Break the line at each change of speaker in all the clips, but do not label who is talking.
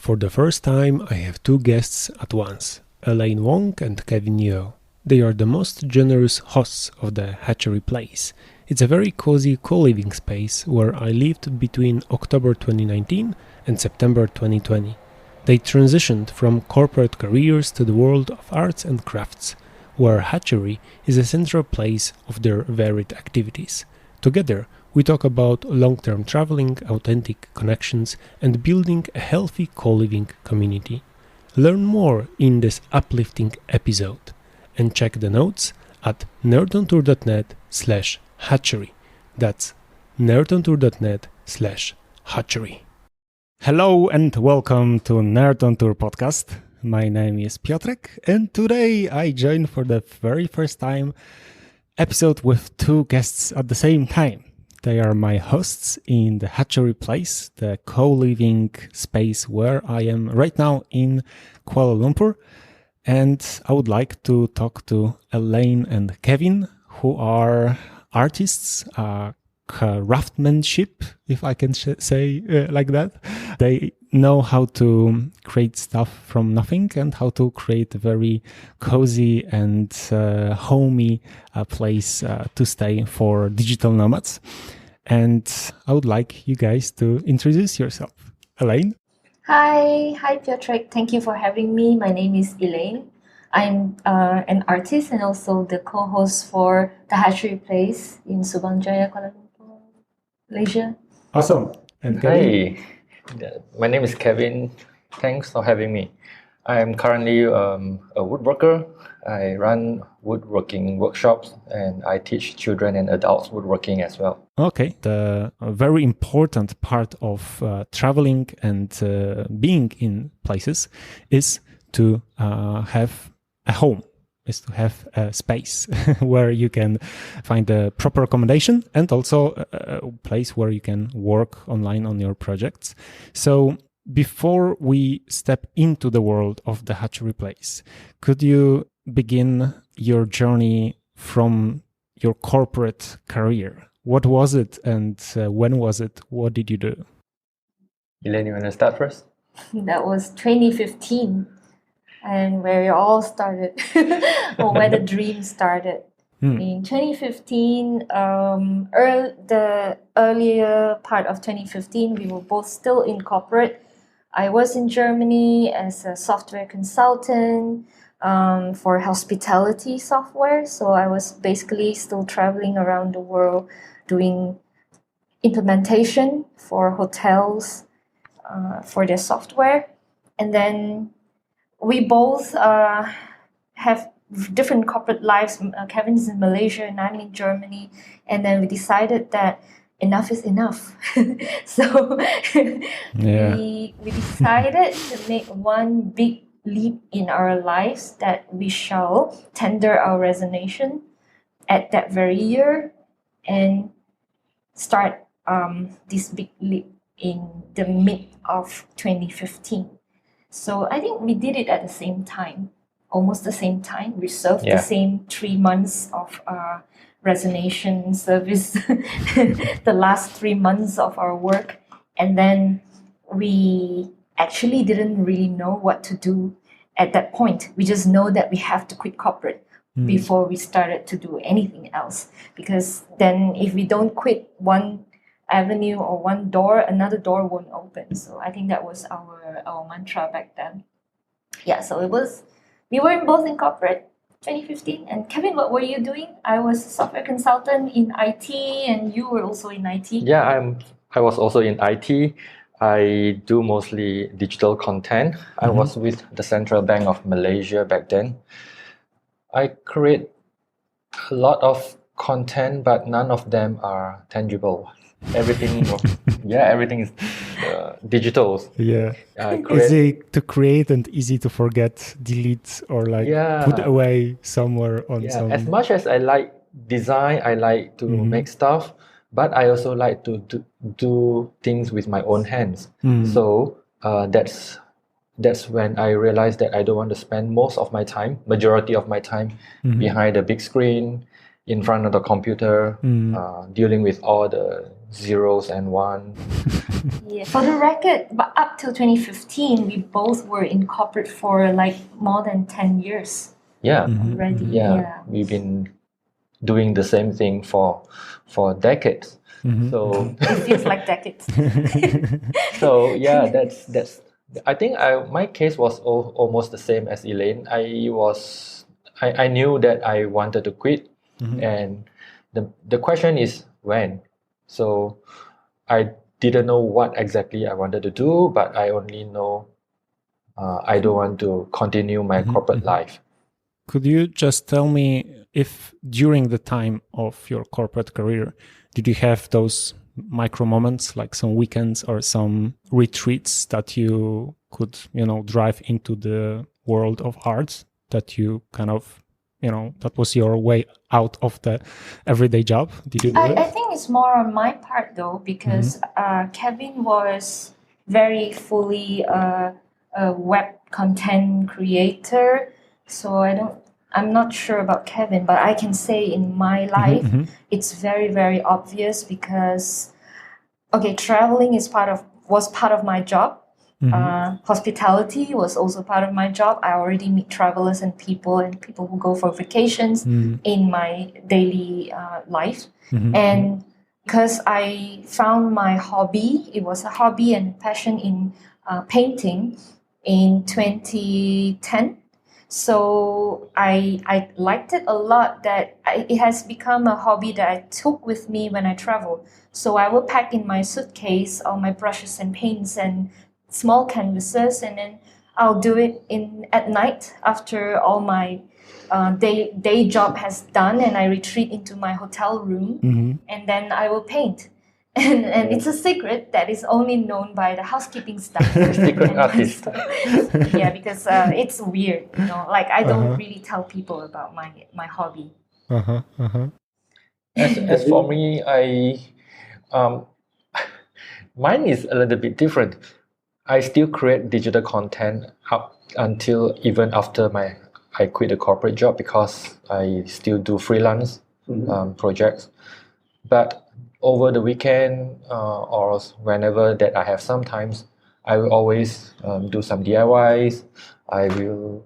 For the first time, I have two guests at once, Elaine Wong and Kevin Yeoh. They are the most generous hosts of the Hatchery Place. It's a very cozy co-living space where I lived between October 2019 and September 2020. They transitioned from corporate careers to the world of arts and crafts, where Hatchery is a central place of their varied activities. Together, we talk about long-term traveling, authentic connections, and building a healthy co-living community. Learn more in this uplifting episode, and check the notes at nerdontour.net/hatchery. That's nerdontour.net/hatchery. Hello and welcome to Nerd on Tour podcast. My name is Piotrek, and today I join for the very first time episode with two guests at the same time. They are my hosts in the Hatchery Place, the co-living space where I am right now in Kuala Lumpur. And I would like to talk to Elaine and Kevin, who are artists, craftsmanship, if I can say like that. They know how to create stuff from nothing and how to create a very cozy and homey place to stay for digital nomads. And I would like you guys to introduce yourself. Elaine?
Hi Piotrek. Thank you for having me. My name is Elaine. I'm an artist and also the co-host for the Hatchery Place in Subang Jaya, Kuala Lumpur, Malaysia.
Awesome. And
Kevin? Hi, my name is Kevin. Thanks for having me. I'm currently a woodworker. I run woodworking workshops and I teach children and adults woodworking as well.
Okay, the very important part of traveling and being in places is to have a home, is to have a space where you can find a proper accommodation and also a place where you can work online on your projects. So before we step into the world of the Hatchery Place, could you begin your journey from your corporate career? What was it and when was it? What did you do?
Elaine, you want to start first?
That was 2015 and where it all started, or where the dream started. In 2015, the earlier part of 2015, we were both still in corporate. I was in Germany as a software consultant for hospitality software. So I was basically still traveling around the world doing implementation for hotels for their software. And then we both have different corporate lives. Kevin's in Malaysia and I'm in Germany. And then we decided that enough is enough. So we decided to make one big leap in our lives, that we shall tender our resignation at that very year and start this big leap in the mid of 2015. So I think we did it at the same time, almost the same time. We served the same 3 months of resignation service, the last 3 months of our work. And then we actually didn't really know what to do at that point. We just know that we have to quit corporate before we started to do anything else. Because then if we don't quit one avenue or one door, another door won't open. So I think that was our mantra back then. Yeah, so we were both in corporate 2015. And Kevin, what were you doing? I was a software consultant in IT and you were also in IT.
Yeah, I was also in IT. I do mostly digital content. I was with the Central Bank of Malaysia back then. I create a lot of content, but none of them are tangible. Everything is digital.
Yeah, easy to create and easy to forget, delete, or put away somewhere on some.
As much as I like design, I like to make stuff, but I also like to do things with my own hands. So that's when I realized that I don't want to spend majority of my time behind a big screen, in front of the computer, dealing with all the zeros and one.
Yeah, for the record, but up till 2015, we both were in corporate for like more than 10 years
Yeah,
already.
yeah, we've been doing the same thing for decades. So
It feels like decades.
so yeah, that's. I think my case was almost the same as Elaine. I knew that I wanted to quit, and the question is when. So I didn't know what exactly I wanted to do, but I only know I don't want to continue my corporate life.
Could you just tell me if during the time of your corporate career, did you have those micro moments, like some weekends or some retreats that you could, drive into the world of arts, that you kind of, that was your way out of the everyday job? Did you do it?
I think it's more on my part though, because Kevin was very fully a web content creator. So I'm not sure about Kevin, but I can say in my life, it's very, very obvious because, okay, traveling was part of my job. Hospitality was also part of my job. I already meet travelers and people who go for vacations in my daily life. And because I found my hobby, it was a hobby and passion in painting in 2010. So I liked it a lot that it has become a hobby that I took with me when I travel. So I will pack in my suitcase all my brushes and paints and small canvases, and then I'll do it at night after all my day job has done, and I retreat into my hotel room and then I will paint. And it's a secret that is only known by the housekeeping staff.
Secret artist.
Yeah, because it's weird, like I don't really tell people about my hobby.
As for me, mine is a little bit different. I still create digital content up until even after I quit the corporate job, because I still do freelance projects. But over the weekend or whenever that I have some times, I will always do some DIYs. I will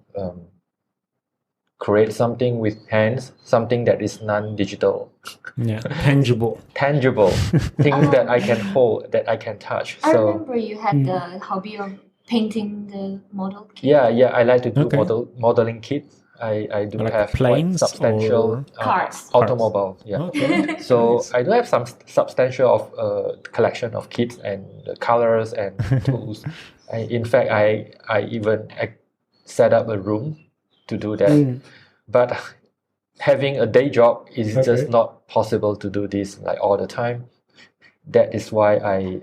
create something with hands, something that is non-digital.
Yeah, tangible.
Things that I can hold, that I can touch.
I remember you had the hobby of painting the model kit.
Yeah, I like to do modeling kits. I do
like
have
planes
quite substantial
cars,
automobile. Yeah.
Okay.
So
Nice.
I do have some substantial of collection of kits and colors and tools. In fact, I even set up a room to do that. But having a day job is just not possible to do this like all the time. That is why I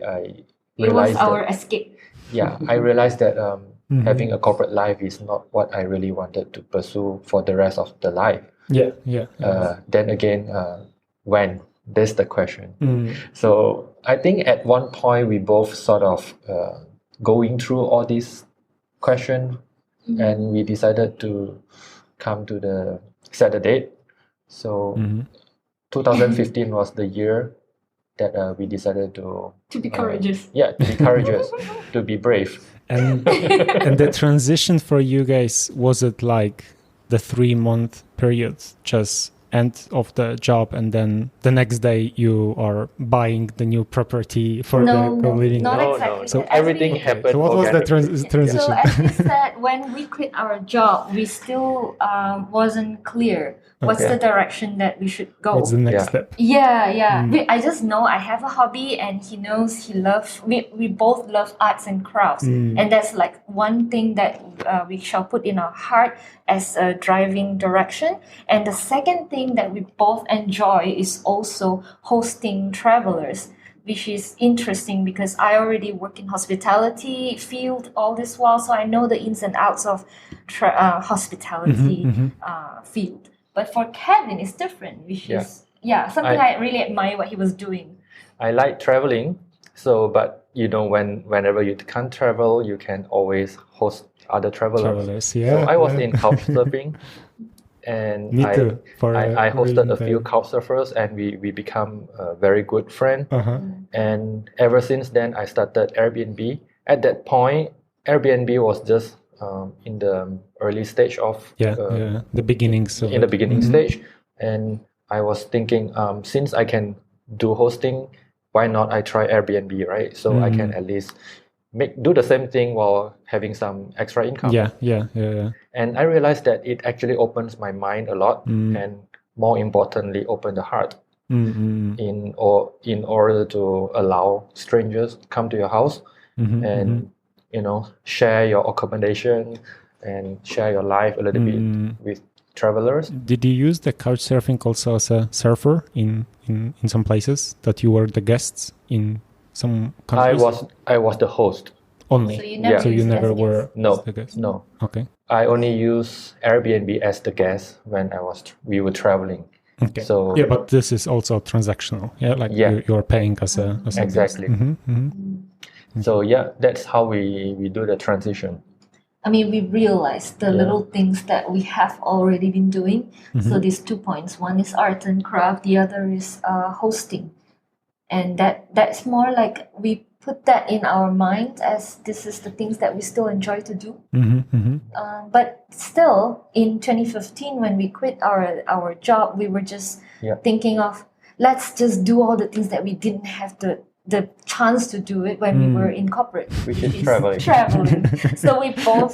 realized
it was our escape.
Yeah, I realized that having a corporate life is not what I really wanted to pursue for the rest of the life.
Yeah.
Then again, when? That's the question. So I think at one point we both sort of going through all these questions, and we decided to come to set a date. So 2015 was the year that we decided to
be courageous.
To be courageous, to be brave.
And the transition for you guys, was it like the 3-month period, just end of the job, and then the next day you are buying the new property for the co-living?
Not exactly.
So everything happened.
So what was the transition?
So as we said, when we quit our job, we still wasn't clear what's the direction that we should go.
What's the next step?
Yeah. I just know I have a hobby, and he knows we both love arts and crafts, and that's like one thing that we shall put in our heart as a driving direction. And the second thing that we both enjoy is also hosting travelers, which is interesting because I already work in hospitality field all this while, so I know the ins and outs of hospitality field. But for Kevin, it's different, which is something I really admire what he was doing.
I like traveling, but whenever you can't travel, you can always host other travelers.
Yeah.
So I was in couch surfing. And
Me too. For
I
a
hosted
really
a few
long time.
couch surfers, and we become a very good friend.
Uh-huh.
And ever since then, I started Airbnb. At that point, Airbnb was just in the early stage of
The beginnings of
in the
it.
beginning stage, and I was thinking, since I can do hosting, why not I try Airbnb, right? So I can at least do the same thing while having some extra income.
Yeah.
And I realized that it actually opens my mind a lot, and more importantly, open the heart. In order to allow strangers come to your house and share your accommodation and share your life a little bit with travelers.
Did you use the couch surfing also as a surfer in some places that you were the guests in some countries?
I was the host
only.
So you never
were the guest?
No.
Okay.
I only use Airbnb as the guest when we were traveling.
Okay.
So
but this is also transactional. You're paying as a
exactly.
Guest.
So that's how we do the transition.
I mean, we realize the little things that we have already been doing. So these 2 points. One is art and craft. The other is hosting. And that's more like we put that in our mind as this is the things that we still enjoy to do. But still, in 2015, when we quit our job, we were just thinking of, let's just do all the things that we didn't have the chance to do it when we were in corporate,
which is traveling.
So we both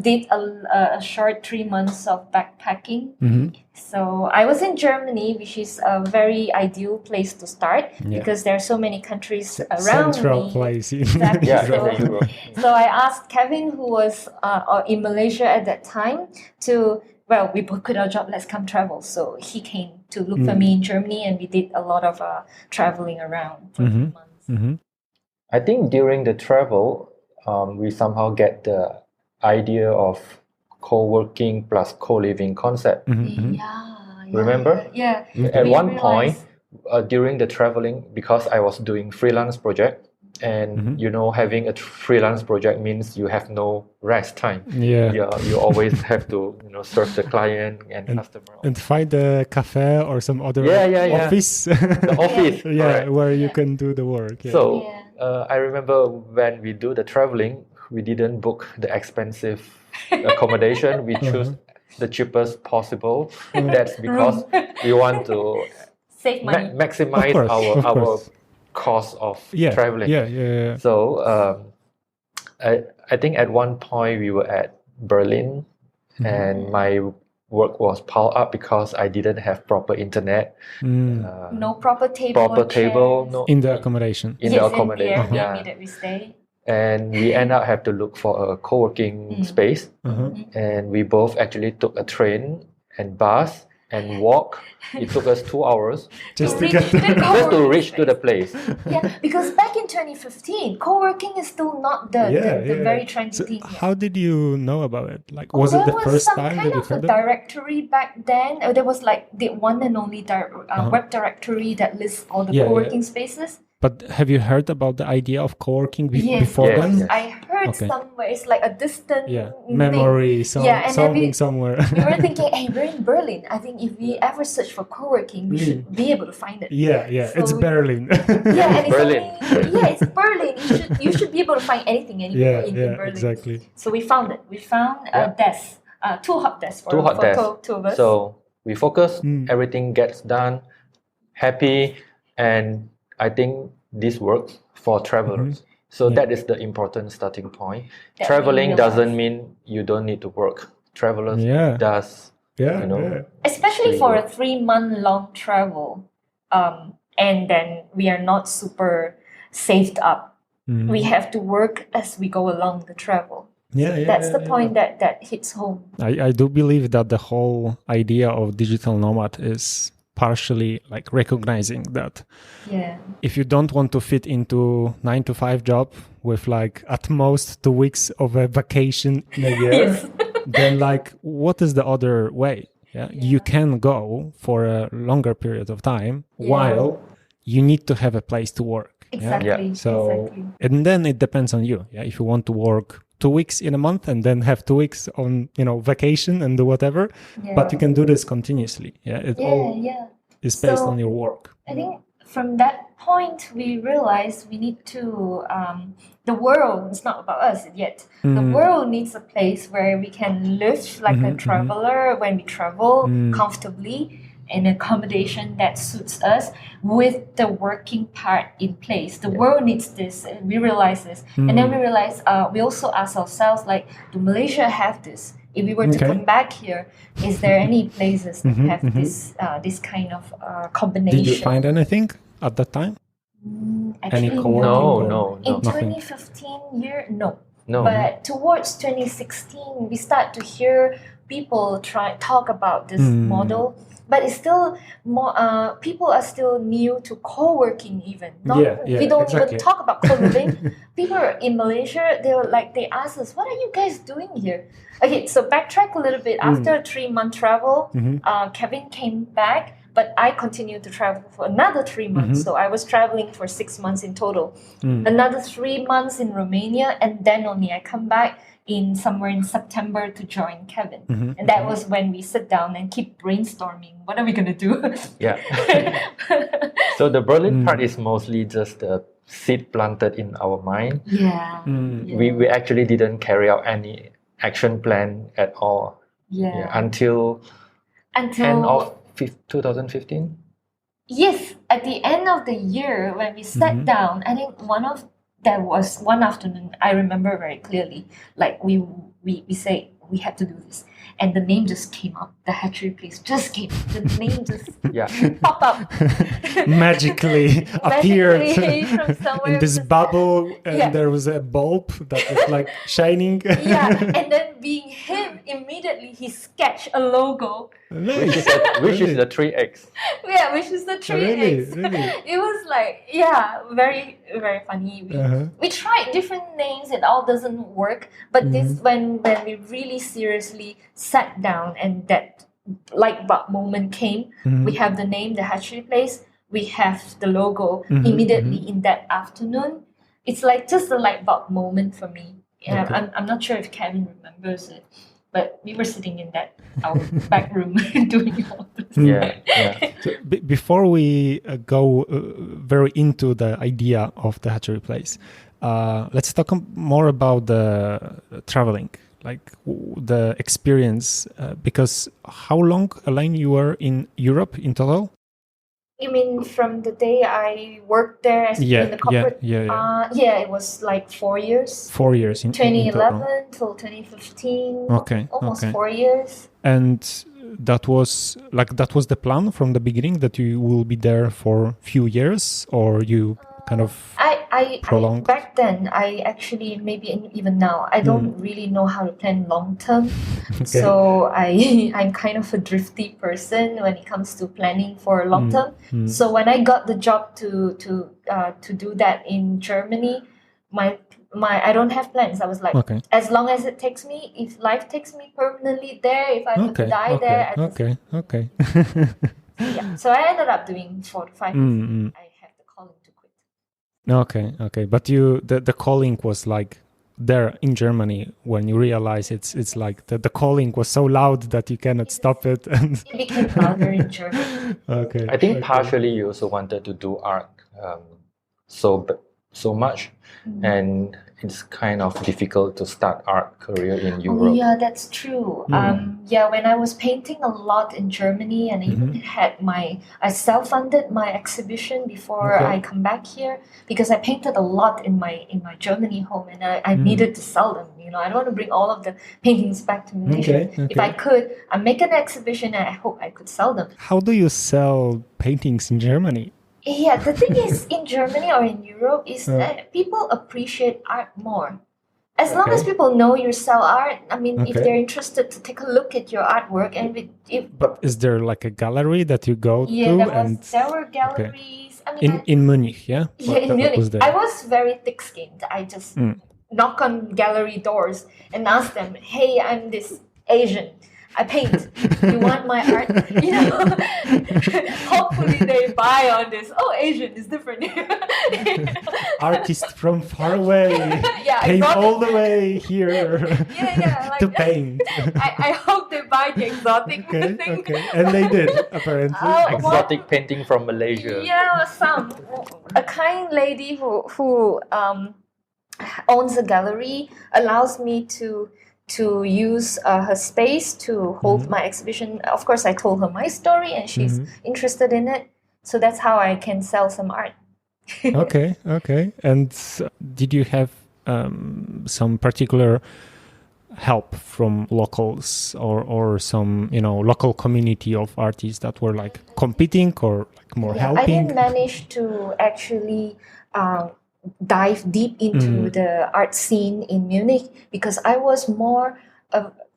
did a short 3 months of backpacking. So I was in Germany, which is a very ideal place to start because there are so many countries around
Central
me.
place.
Exactly.
Europe.
So I asked Kevin, who was in Malaysia at that time, we both quit our job, let's come travel. So he came to look for me in Germany, and we did a lot of traveling around for 3 months.
I think during the travel, we somehow get the idea of co-working plus co-living concept. Remember?
Yeah.
At one point, during the traveling, because I was doing freelance project, and having a freelance project means you have no rest time. You always have to serve the client and customer
and find a cafe or some other office.
The office,
where you can do the work.
So I remember when we do the traveling, we didn't book the expensive accommodation. We choose the cheapest possible. That's because we want to
save money,
maximize our cost of traveling. So I think at one point we were at Berlin, and my work was piled up because I didn't have proper internet.
No proper table.
No,
in the accommodation.
In the Airbnb that we stay.
And we end up have to look for a co-working space. And we both actually took a train and bus and walk. It took us 2 hours
just
to reach to the place.
Because back in 2015, co-working is still not the very trendy thing.
How did you know about it? Like, was it the first time that you heard it? There was some kind of a
directory back then. There was like the one and only web directory that lists all the co-working spaces.
But have you heard about the idea of co-working before then?
Yes, I heard somewhere. It's like a distant
memory,
something
somewhere.
We were thinking, hey, we're in Berlin. I think if we ever search for co-working, we should be able to find it.
So it's Berlin.
And it's Berlin. You should be able to find anything in Berlin.
Exactly.
So we found it. We found a desk, two hot desks for two of us.
So we focus, everything gets done, happy, and I think this works for travelers. So that is the important starting point. Traveling doesn't mean you don't need to work. Travelers does,
especially for a 3-month-long travel, and then we are not super saved up. We have to work as we go along the travel. That's the point that hits home.
I do believe that the whole idea of digital nomad is partially like recognizing that if you don't want to fit into 9-to-5 job with like at most 2 weeks of a vacation in a year, then like what is the other way? You can go for a longer period of time while you need to have a place to work.
Exactly.
So and then it depends on you. If you want to work 2 weeks in a month and then have 2 weeks on, vacation and do whatever.
Yeah.
But you can do this continuously. Yeah, it all is based on your work.
I think from that point, we realized we need to, the world is not about us yet. The world needs a place where we can live like a traveler when we travel comfortably, in accommodation that suits us with the working part in place. The world needs this, and we realize this. And then we realize, we also ask ourselves, like, do Malaysia have this? If we were to come back here, is there any places that have this kind of combination?
Did you find anything at that time?
Actually,
Any co-working?
No.
In 2015 no. But towards 2016, we start to hear people talk about this model. But it's still more. People are still new to co-working. Even we don't even talk about co-living. People in Malaysia, they ask us, "What are you guys doing here?" Okay, so backtrack a little bit. After a 3-month travel, Kevin came back, but I continued to travel for another 3 months. So I was traveling for 6 months in total. Another 3 months in Romania, and then only I come back in somewhere in September to join Kevin. And that was when we sit down and keep brainstorming. What are we going to do?
Yeah. So the Berlin part is mostly just a seed planted in our mind.
Yeah.
We actually didn't carry out any action plan at all. Until end of 2015.
Yes, at the end of the year when we sat down, I think there was one afternoon I remember very clearly. Like we say we have to do this, and the name just came up. The Hatchery Place just came up. The name just popped up.
Magically appeared
from somewhere
in this bubble, and there was a bulb that was like shining.
And then being him, immediately he sketched a logo.
Nice.
Which is the 3X.
Yeah, which is the 3X.
Really?
It was like, very, very funny. We tried different names, it all doesn't work. But this, when we really seriously sat down and that light bulb moment came, we have the name, the Hatchery Place, we have the logo immediately in that afternoon. It's like just a light bulb moment for me. I'm not sure if Kevin remembers it, but we were sitting in our back room doing all this.
So, before we go very into the idea of the Hatchery Place, let's talk more about the traveling, like the experience. Because how long, Elaine, you were in Europe in total?
You mean from the day I worked there as in the corporate? It was like 4 years.
4 years in
2011 till 2015. Almost 4 years.
And that was the plan from the beginning, that you will be there for a few years, or you kind of prolonged?
Back then, I actually, maybe even now, I don't really know how to plan long term. So I'm kind of a drifty person when it comes to planning for long term. So when I got the job to do that in Germany, my I don't have plans. I was like, as long as it takes me, if life takes me permanently there, if I could die there. So I ended up doing 4 to 5 years. I have the calling to quit.
Okay. But the calling was like there in Germany when you realize it's like the calling was so loud that you cannot stop it. And
it became louder in Germany.
I think partially you also wanted to do art so much, and it's kind of difficult to start art career in Europe.
Yeah, that's true. When I was painting a lot in Germany, and I even had I self-funded my exhibition before I come back here, because I painted a lot in my Germany home, and I needed to sell them. I don't want to bring all of the paintings back to Malaysia. If I could, I make an exhibition, and I hope I could sell them.
How do you sell paintings in Germany?
Yeah, the thing is, in Germany or in Europe, is that people appreciate art more. As long as people know you sell art, I mean, if they're interested to take a look at your artwork, and
but is there like a gallery that you go to?
There were galleries. I mean,
in Munich, in
Munich. I was very thick-skinned. I just knock on gallery doors and ask them, "Hey, I'm this Asian. I paint. You want my art? Hopefully they buy on this. Oh, Asian is different.
Artist from far away came all the way here to paint.
I hope they buy the exotic thing.
Okay. And they did, apparently.
Exotic painting from Malaysia.
Yeah, a kind lady who owns a gallery allows me to use her space to hold my exhibition. Of course, I told her my story and she's interested in it. So that's how I can sell some art.
Okay. And did you have some particular help from locals or some, local community of artists that were like competing or like more helping?
I didn't manage to actually dive deep into the art scene in Munich because I was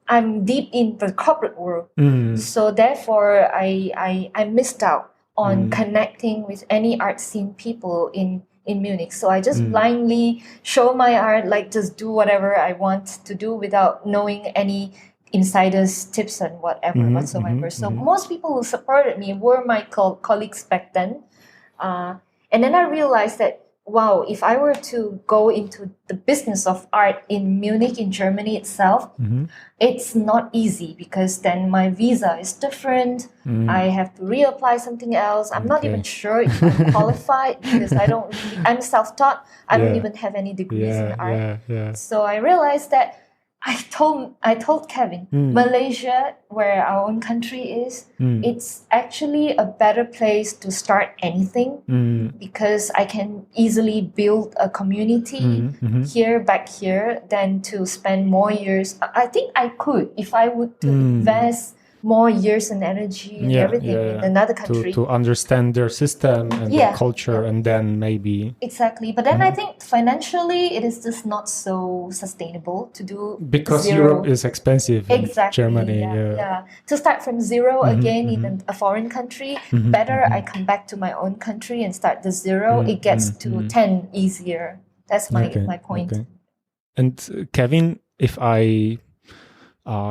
I'm deep in the corporate world. So therefore I missed out on connecting with any art scene people in Munich. So I just blindly show my art, like just do whatever I want to do without knowing any insiders tips and whatever whatsoever. So most people who supported me were my colleagues back then. And then I realized that wow, if I were to go into the business of art in Munich, in Germany itself, it's not easy because then my visa is different. I have to reapply something else. I'm not even sure if I'm qualified because I'm self-taught. I don't even have any degrees in art. So I realized that I told Kevin, Malaysia, where our own country is, it's actually a better place to start anything because I can easily build a community back here than to spend more years. I think I could if I would to invest more years and energy and everything in another country.
To understand their system and their culture and then maybe...
Exactly. But then I think financially it is just not so sustainable to do
because
zero.
Europe is expensive in Germany.
To start from zero again in a foreign country, better I come back to my own country and start the zero. It gets to 10 easier. That's my point.
Okay. And Kevin, if I...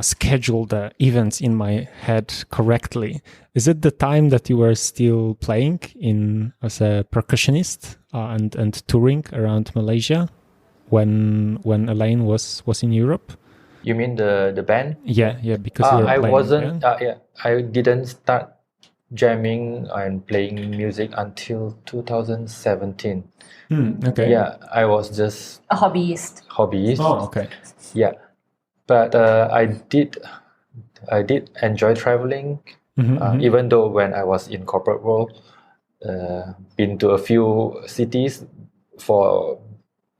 schedule the events in my head correctly. Is it the time that you were still playing as a percussionist and touring around Malaysia when Elaine was in Europe?
You mean the band?
Yeah, because you were
I
playing,
wasn't. I didn't start jamming and playing music until 2017.
Okay.
Yeah, I was just
a hobbyist.
Oh, okay.
Yeah. But I did enjoy traveling, even though when I was in corporate world, been to a few cities for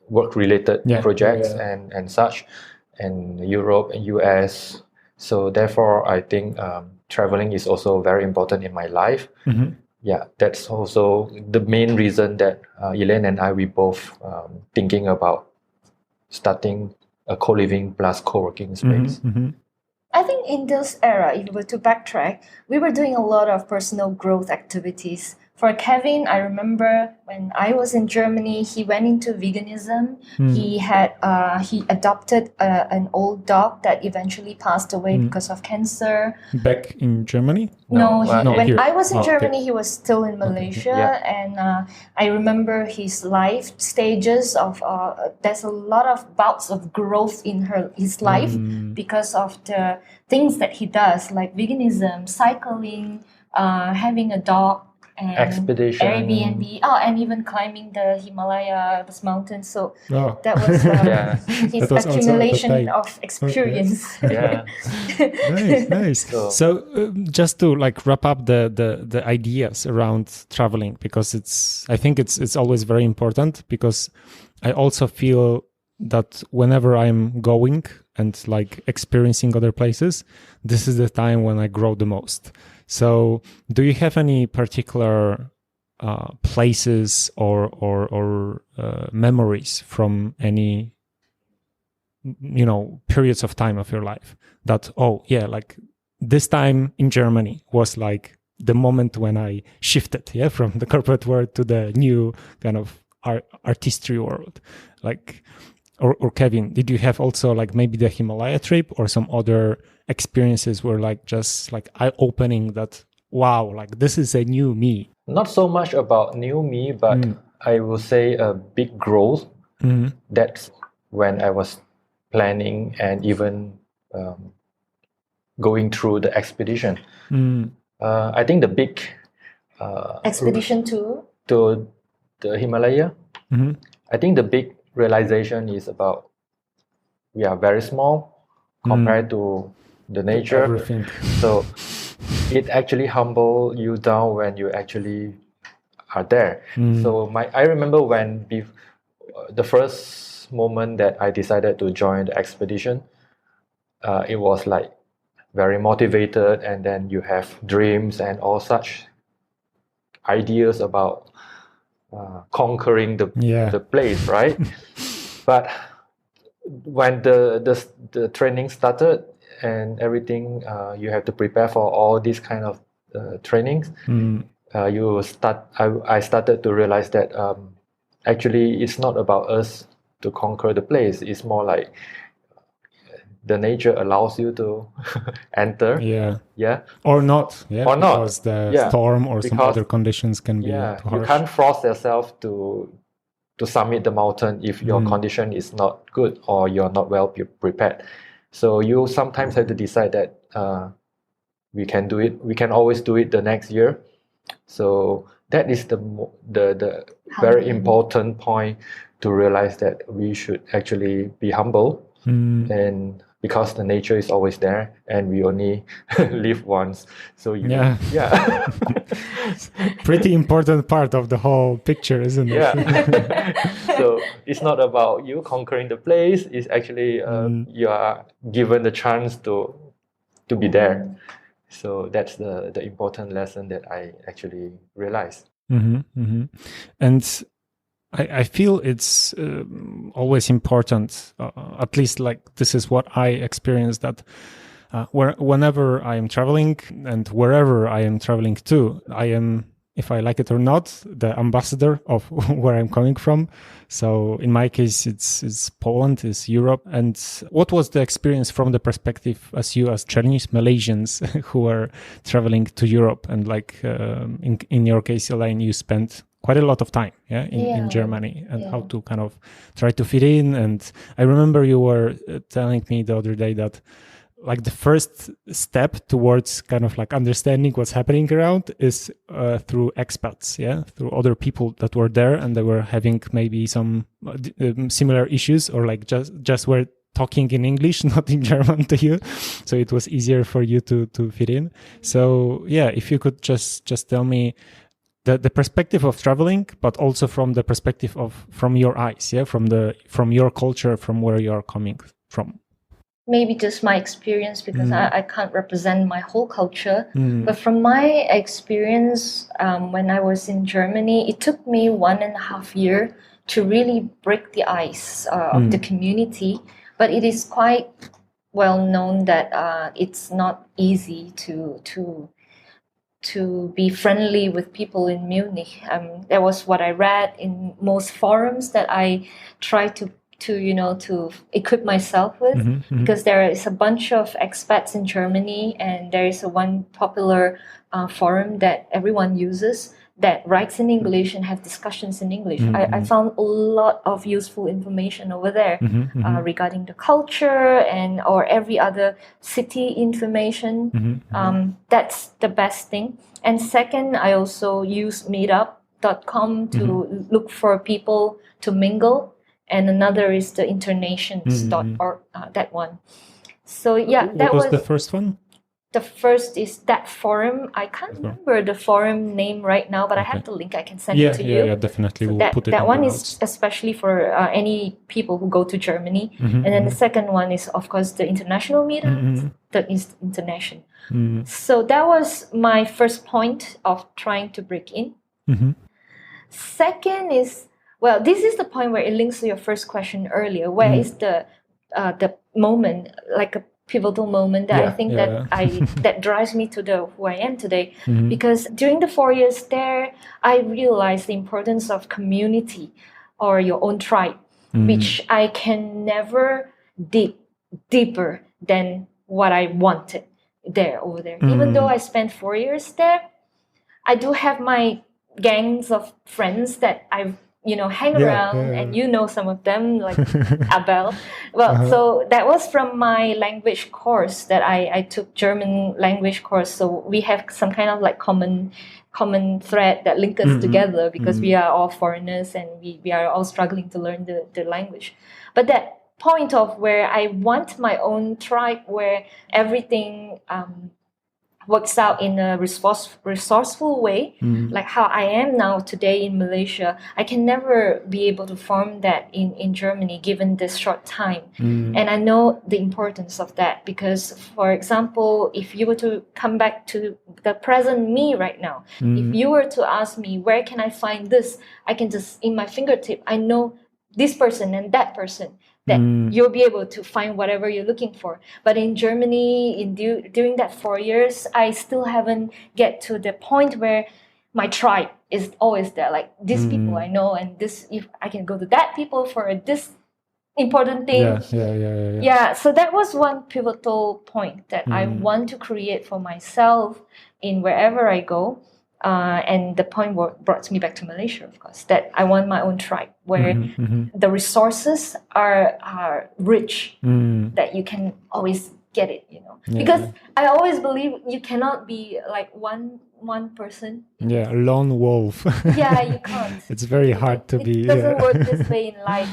work-related projects and such, and Europe and US. So therefore, I think traveling is also very important in my life. Yeah, that's also the main reason that Elaine and I, we both thinking about starting a co-living plus co-working space.
I think in this era, if we were to backtrack, we were doing a lot of personal growth activities. For Kevin, I remember when I was in Germany, he went into veganism. He adopted an old dog that eventually passed away because of cancer.
Back in Germany?
When
here.
I was in Germany, he was still in Malaysia. And I remember his life stages of, there's a lot of bouts of growth in his life because of the things that he does, like veganism, cycling, having a dog, and
expedition,
Airbnb, and even climbing the Himalaya, this mountain. So that was his accumulation of experience.
Okay.
Nice. So just to like wrap up the ideas around traveling, because I think it's always very important, because I also feel that whenever I'm going and like experiencing other places, this is the time when I grow the most. So do you have any particular places or memories from any, periods of time of your life that, like this time in Germany was like the moment when I shifted, from the corporate world to the new kind of artistry world? Like, or Kevin, did you have also like maybe the Himalaya trip or some other experiences were like just like eye-opening that, wow, like this is a new me?
Not so much about new me, but I will say a big growth. That's when I was planning and even going through the expedition. I think the big
Expedition to
the Himalaya, I think the big realization is about we are very small compared to the nature.
Everything.
So it actually humble you down when you actually are there. So I remember when the first moment that I decided to join the expedition, it was like very motivated, and then you have dreams and all such ideas about conquering the place, right? But when the training started and everything, you have to prepare for all these kind of trainings. I started to realize that actually it's not about us to conquer the place. It's more like the nature allows you to enter.
Or not.
Or not.
Because the storm or some other conditions can be too harsh.
You can't force yourself to summit the mountain if your condition is not good or you're not well prepared. So you sometimes have to decide that we can do it. We can always do it the next year. So that is the very important point, to realize that we should actually be humble, and because the nature is always there and we only live once. So
pretty important part of the whole picture, isn't it?
So it's not about you conquering the place. It's actually you are given the chance to be there. So that's the important lesson that I actually realized.
And I feel it's always important, at least like this is what I experienced, that whenever I am traveling and wherever I am traveling to, I am, if I like it or not, the ambassador of where I'm coming from. So in my case, it's Poland, it's Europe. And what was the experience from the perspective as Chinese Malaysians who are traveling to Europe? And like in your case, Elaine, you spent quite a lot of time in Germany, and how to kind of try to fit in. And I remember you were telling me the other day that like the first step towards kind of like understanding what's happening around is through expats, through other people that were there and they were having maybe some similar issues, or like just were talking in English, not in German to you. So it was easier for you to fit in. So if you could just tell me the perspective of traveling, but also from the perspective from your eyes, from your culture, from where you are coming from.
Maybe just my experience, because I can't represent my whole culture. But from my experience, when I was in Germany, it took me 1.5 years to really break the ice of the community. But it is quite well known that it's not easy to be friendly with people in Munich. That was what I read in most forums that I try to equip myself with, because there is a bunch of expats in Germany, and there is one popular forum that everyone uses that writes in English and have discussions in English. I found a lot of useful information over there regarding the culture or every other city information. That's the best thing. And second, I also use meetup.com to look for people to mingle. And another is the internations.org, that one. So
what was the first one?
The first is that forum. I can't remember the forum name right now, but I have the link. I can send it to you.
Yeah, definitely.
So
we'll put it
that
in
one
the
is
notes.
especially for any people who go to Germany. And then the second one is, of course, the international meetup. That is international. So that was my first point of trying to break in. Second is, well, this is the point where it links to your first question earlier. Where is the moment, like a pivotal moment that I think that drives me to who I am today? Because during the 4 years there, I realized the importance of community or your own tribe. which I can never dig deeper than what I wanted over there. Even though I spent 4 years there, I do have my gangs of friends that I've hang around, and some of them, like Abel. Well, so that was from my language course that I took, German language course. So we have some kind of like common thread that links us together, because we are all foreigners and we are all struggling to learn the language. But that point of where I want my own tribe, where everything works out in a resourceful way, like how I am now today in Malaysia, I can never be able to form that in Germany given this short time. And I know the importance of that, because, for example, if you were to come back to the present me right now, if you were to ask me, where can I find this? I can just, in my fingertip, I know this person and that person, that you'll be able to find whatever you're looking for. But in Germany, during that 4 years, I still haven't get to the point where my tribe is always there. Like, these people I know, and this, if I can go to that people for this important thing. Yeah. So that was one pivotal point that I want to create for myself in wherever I go. And the point brought me back to Malaysia, of course, that I want my own tribe where the resources are rich, that you can always get it, because I always believe you cannot be like one person.
A lone wolf.
You can't.
It's very hard to be.
It doesn't work this way in life,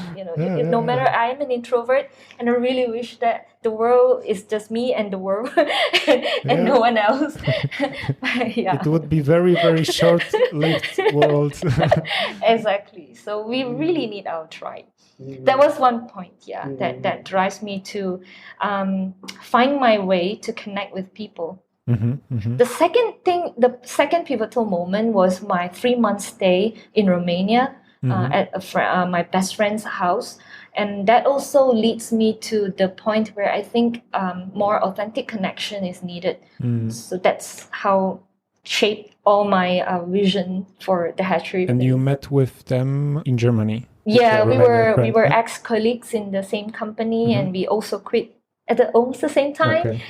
no matter, I'm an introvert, and I really wish that the world is just me and the world and no one else.
It would be very, very short-lived world.
Exactly. So we really need our tribe. That was one point, that drives me to find my way to connect with people. The second pivotal moment was my 3-month stay in Romania at my best friend's house. And that also leads me to the point where I think more authentic connection is needed. So that's how shaped all my vision for the Hatchery Place.
And you met with them in Germany?
Yeah, we were ex-colleagues in the same company, and we also quit at almost the same time,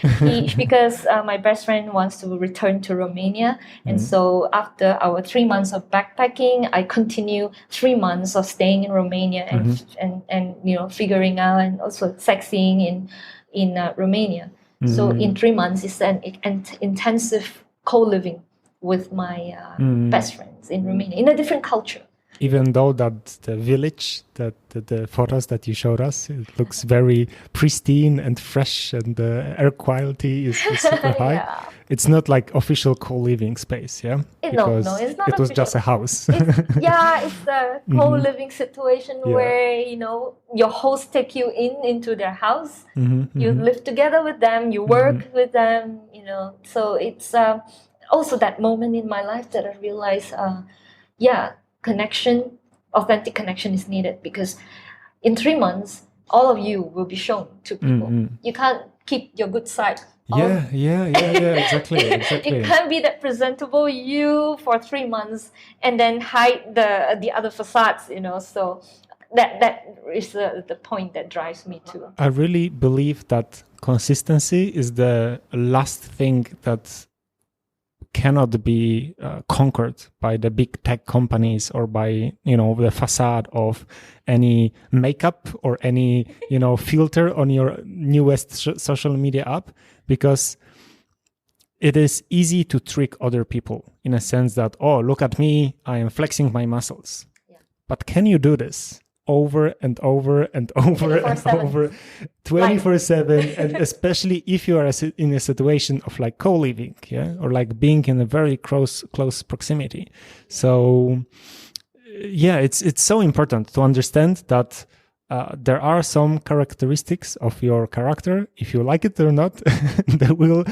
because my best friend wants to return to Romania. And so after our 3 months of backpacking, I continue 3 months of staying in Romania and figuring out, and also sightseeing in Romania. So in 3 months, it's an intensive co-living with my best friends in Romania, in a different culture.
Even though that the village, that the photos that you showed us, it looks very pristine and fresh, and the air quality is super high. It's not like official co-living space,
No, it's not.
It was just a house.
It's a co-living situation where your hosts take you into their house. You live together with them. You work with them. So it's also that moment in my life that I realized, connection, authentic connection is needed, because in 3 months, all of you will be shown to people. You can't keep your good side. Exactly. You can't be that presentable you for 3 months and then hide the other facades, So that is the point that drives me to.
I really believe that consistency is the last thing that cannot be conquered by the big tech companies, or by the facade of any makeup or any filter on your newest social media app, because it is easy to trick other people in a sense that, oh, look at me, I am flexing my muscles. But can you do this over and over and over and over 24/7? And especially if you are in a situation of like co-living, or like being in a very close proximity. So it's so important to understand that there are some characteristics of your character, if you like it or not, that will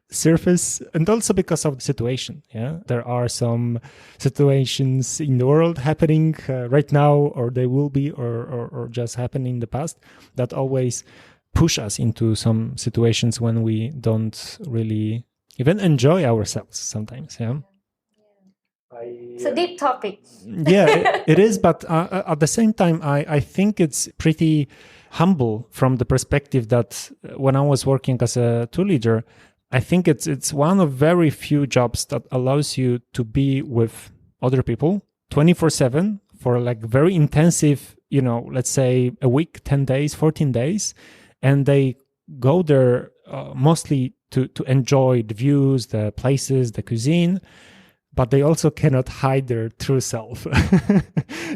surface, and also because of the situation. There are some situations in the world happening right now, or they will be, or just happened in the past, that always push us into some situations when we don't really even enjoy ourselves sometimes.
It's a deep topic.
Yeah, it is. But at the same time, I think it's pretty humble from the perspective that when I was working as a tour leader, I think it's one of very few jobs that allows you to be with other people 24/7 for like very intensive, let's say a week, 10 days, 14 days. And they go there mostly to enjoy the views, the places, the cuisine, but they also cannot hide their true self.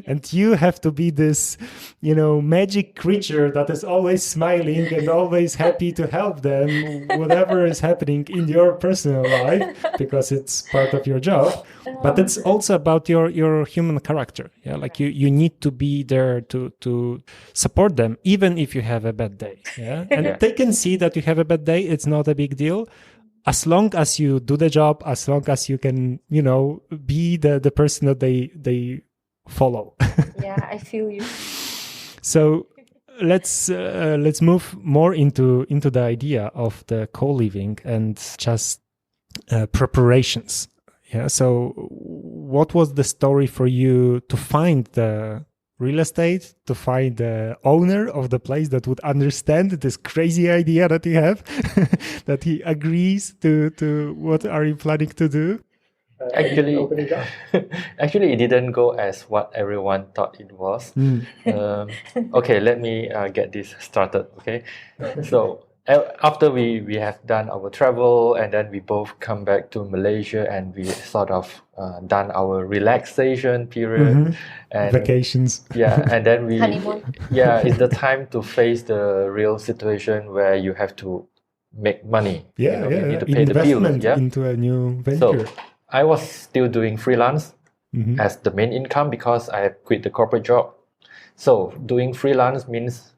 And you have to be this, magic creature that is always smiling and always happy to help them, whatever is happening in your personal life, because it's part of your job. But it's also about your human character. Yeah, like you need to be there to support them, even if you have a bad day. Yeah, and they can see that you have a bad day. It's not a big deal. As long as you do the job, as long as you can, be the person that they follow.
Yeah, I feel you.
So let's move more into the idea of the co-living and just preparations. Yeah. So what was the story for you to find the real estate, to find the owner of the place that would understand this crazy idea that you have, that he agrees to what are you planning to do?
Actually, it didn't go as what everyone thought it was. Okay, let me get this started. Okay, so after we have done our travel, and then we both come back to Malaysia, and we sort of done our relaxation period and
vacations.
Yeah, and then we
Honeymoon.
Yeah, it's the time to face the real situation where you have to make money. You need to pay the bills.
Investment into a new venture.
So I was still doing freelance as the main income because I had quit the corporate job. So doing freelance means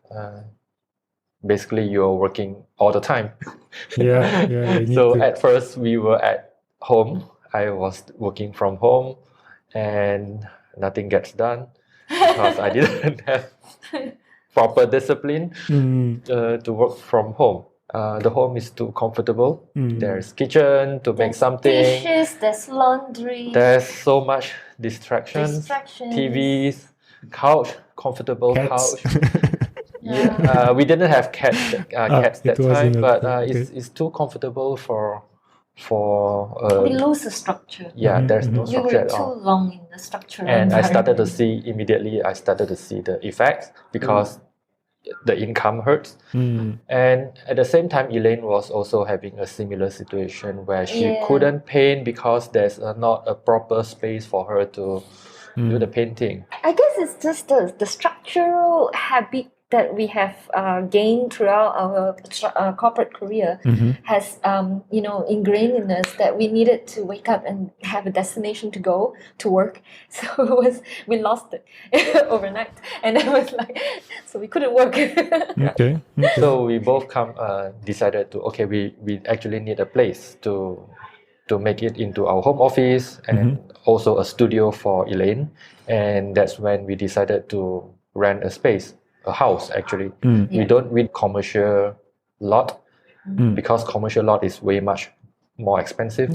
basically you're working all the time. So at first we were at home. I was working from home and nothing gets done because I didn't have proper discipline to work from home. The home is too comfortable. There's kitchen to make something.
Dishes, there's laundry.
There's so much distractions. TVs, couch, comfortable couch. We didn't have cats that time, but it's too comfortable for.
We lose the structure.
Yeah, there's no structure at all.
You were too long in the structure.
And I started to see the effects because the income hurts. And at the same time, Elaine was also having a similar situation where she couldn't paint because there's not a proper space for her to do the painting.
I guess it's just the structural habit that we have gained throughout our corporate career has ingrained in us that we needed to wake up and have a destination to go to work. So we lost it overnight, and it was like, so we couldn't work.
Okay.
So we both decided to we actually need a place to make it into our home office and also a studio for Elaine, and that's when we decided to rent a space. A house actually. We don't read commercial lot because commercial lot is way much more expensive.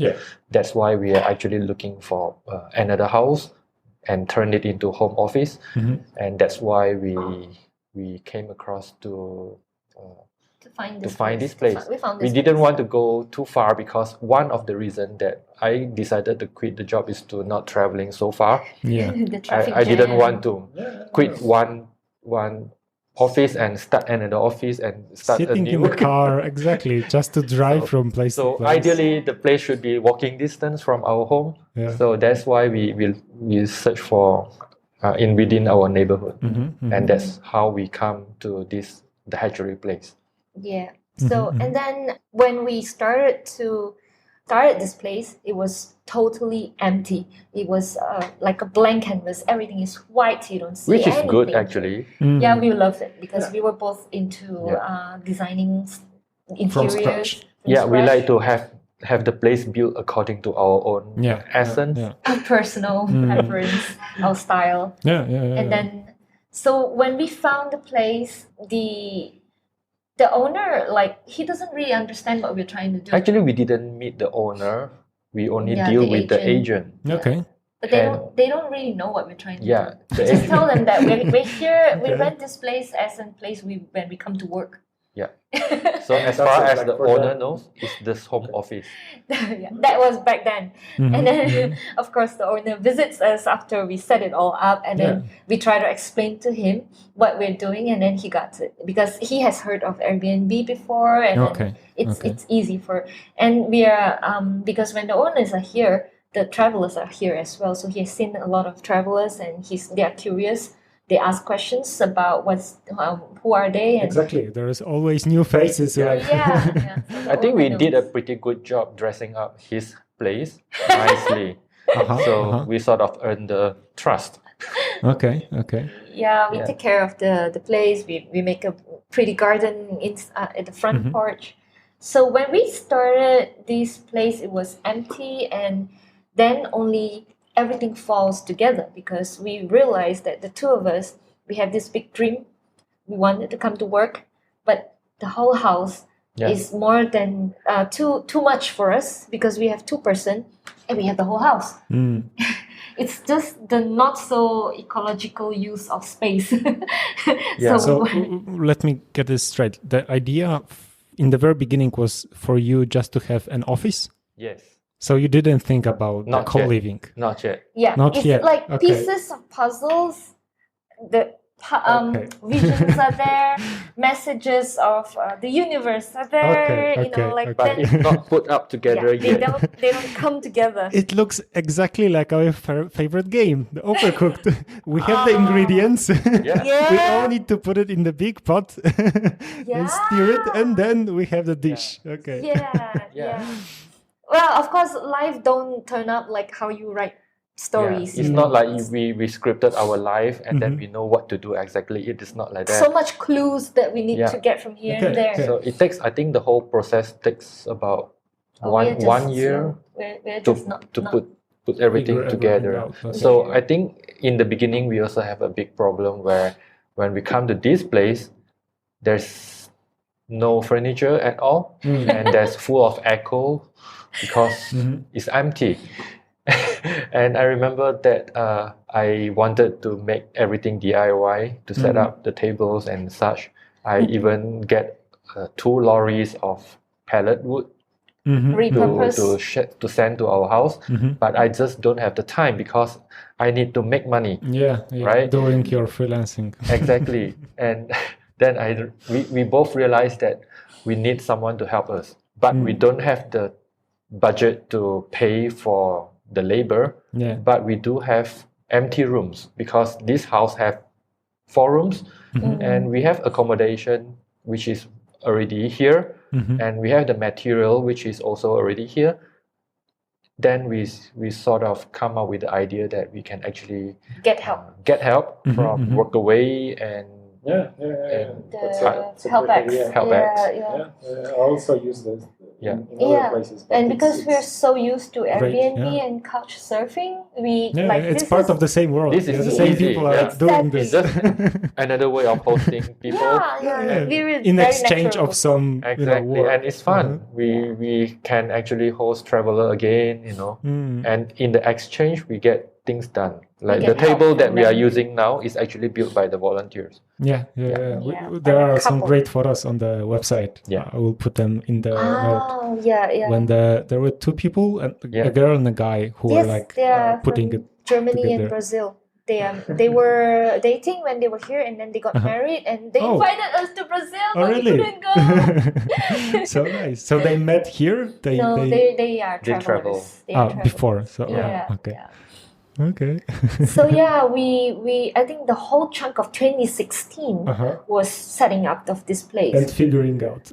That's why we are actually looking for another house and turn it into home office. And that's why we came across to find this place. We didn't want to go too far because one of the reasons that I decided to quit the job is to not traveling so far. I didn't want to quit one office and start another office and start
sitting in the car exactly just to drive from place to place.
Ideally the place should be walking distance from our home. So that's why we search for within our neighborhood. And that's how we come to the Hatchery Place.
So and then when we started this place, it was totally empty. It was like a blank canvas. Everything is white. You don't see
anything.
Which is
good, actually.
Yeah, we loved it because we were both into designing interiors.
From scratch.
We like to have the place built according to our own essence.
Our personal preference, our style. And then, so when we found the place, the owner, he doesn't really understand what we're trying to do.
Actually, we didn't meet the owner. We only deal with the agent.
Okay.
But they don't really know what we're trying to do.
the
Just tell them that we're here. We rent this place as a place when we come to work.
Yeah. So as far as the owner knows, it's this home office.
Yeah, that was back then. And then, of course, the owner visits us after we set it all up, and then we try to explain to him what we're doing, and then he got it because he has heard of Airbnb before, and it's easy for. And we are because when the owners are here, the travelers are here as well. So he has seen a lot of travelers, and they are curious. They ask questions about who are they. And
exactly. There is always new faces.
So
I think we did a pretty good job dressing up his place nicely. We sort of earned the trust.
Okay.
Yeah, we take care of the place. We make a pretty garden at the front porch. So when we started this place, it was empty, and then only everything falls together because we realized that the two of us, we have this big dream. We wanted to come to work, but the whole house is more than too much for us because we have 2 person and we have the whole house. It's just the not so ecological use of space.
So let me get this straight. The idea in the very beginning was for you just to have an office?
Yes.
So you didn't think about the co-living?
Not yet.
Yeah,
not
it's
yet.
like pieces of puzzles. The visions are there, messages of the universe are there.
But it's not put up together yet.
They don't come together.
It looks exactly like our favorite game, the Overcooked. We have the ingredients. We all need to put it in the big pot and stir it, and then we have the dish. Okay.
Yeah. Well, of course, life don't turn up like how you write stories.
It's not like we scripted our life and then we know what to do exactly. It is not like that.
So much clues that we need to get from here and there.
So it takes, I think the whole process takes about one year to put everything together. So I think in the beginning, we also have a big problem where when we come to this place, there's no furniture at all and there's full of echo because it's empty. And I remember that I wanted to make everything DIY to set up the tables and such. I even get 2 lorries of pallet wood to send to our house, but I just don't have the time because I need to make money. Right?
Doing your freelancing.
Exactly. And then we both realized that we need someone to help us, but we don't have the budget to pay for the labor, but we do have empty rooms because this house have 4 rooms and we have accommodation which is already here and we have the material which is also already here. Then we sort of come up with the idea that we can actually
get help
from Workaway and
help.
I also use this in other places.
And because we're so used to Airbnb and couch surfing,
it's part of the same world.
This is
the same people are doing this.
Another way of hosting people.
In
exchange of some work.
And it's fun. We can actually host traveler again, and in the exchange we get things done. Like the table that we are using now is actually built by the volunteers.
There are some great photos on the website. I will put them in the note. When there were 2 people, a girl and a guy who were putting it
Germany
together.
and Brazil. They were dating when they were here, and then they got married, and they invited us to Brazil, but we couldn't go.
So nice. So they met here. They
are travelers.
Before. So Okay.
So I think the whole chunk of 2016 was setting up of this place
and figuring out.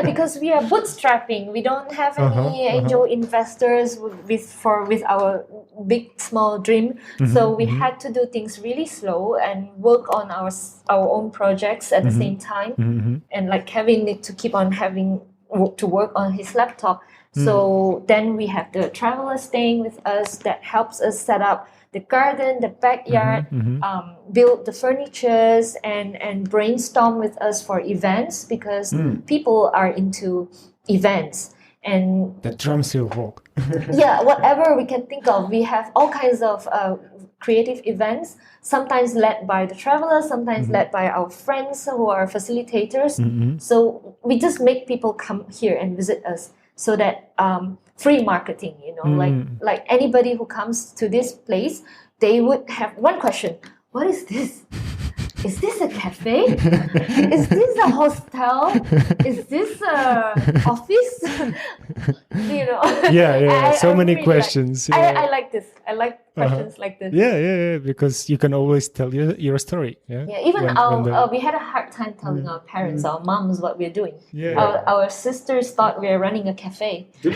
Because we are bootstrapping. We don't have any angel investors with our big small dream. So we had to do things really slow and work on our own projects at the same time. And like Kevin need to keep on having to work on his laptop. So then we have the traveler staying with us that helps us set up the garden, the backyard, build the furnitures and brainstorm with us for events because people are into events. and
the drum seal walk.
yeah, whatever we can think of. We have all kinds of creative events, sometimes led by the travelers, sometimes led by our friends who are facilitators. So we just make people come here and visit us, so that free marketing, like anybody who comes to this place, they would have one question: what is this? Is this a cafe? Is this a hostel? Is this a office?
Yeah. So many really questions.
I like this. I like questions like this.
Yeah. Because you can always tell your story. Yeah.
Even we had a hard time telling our parents, our moms, what we're doing. Our sisters thought we were running a cafe.
Do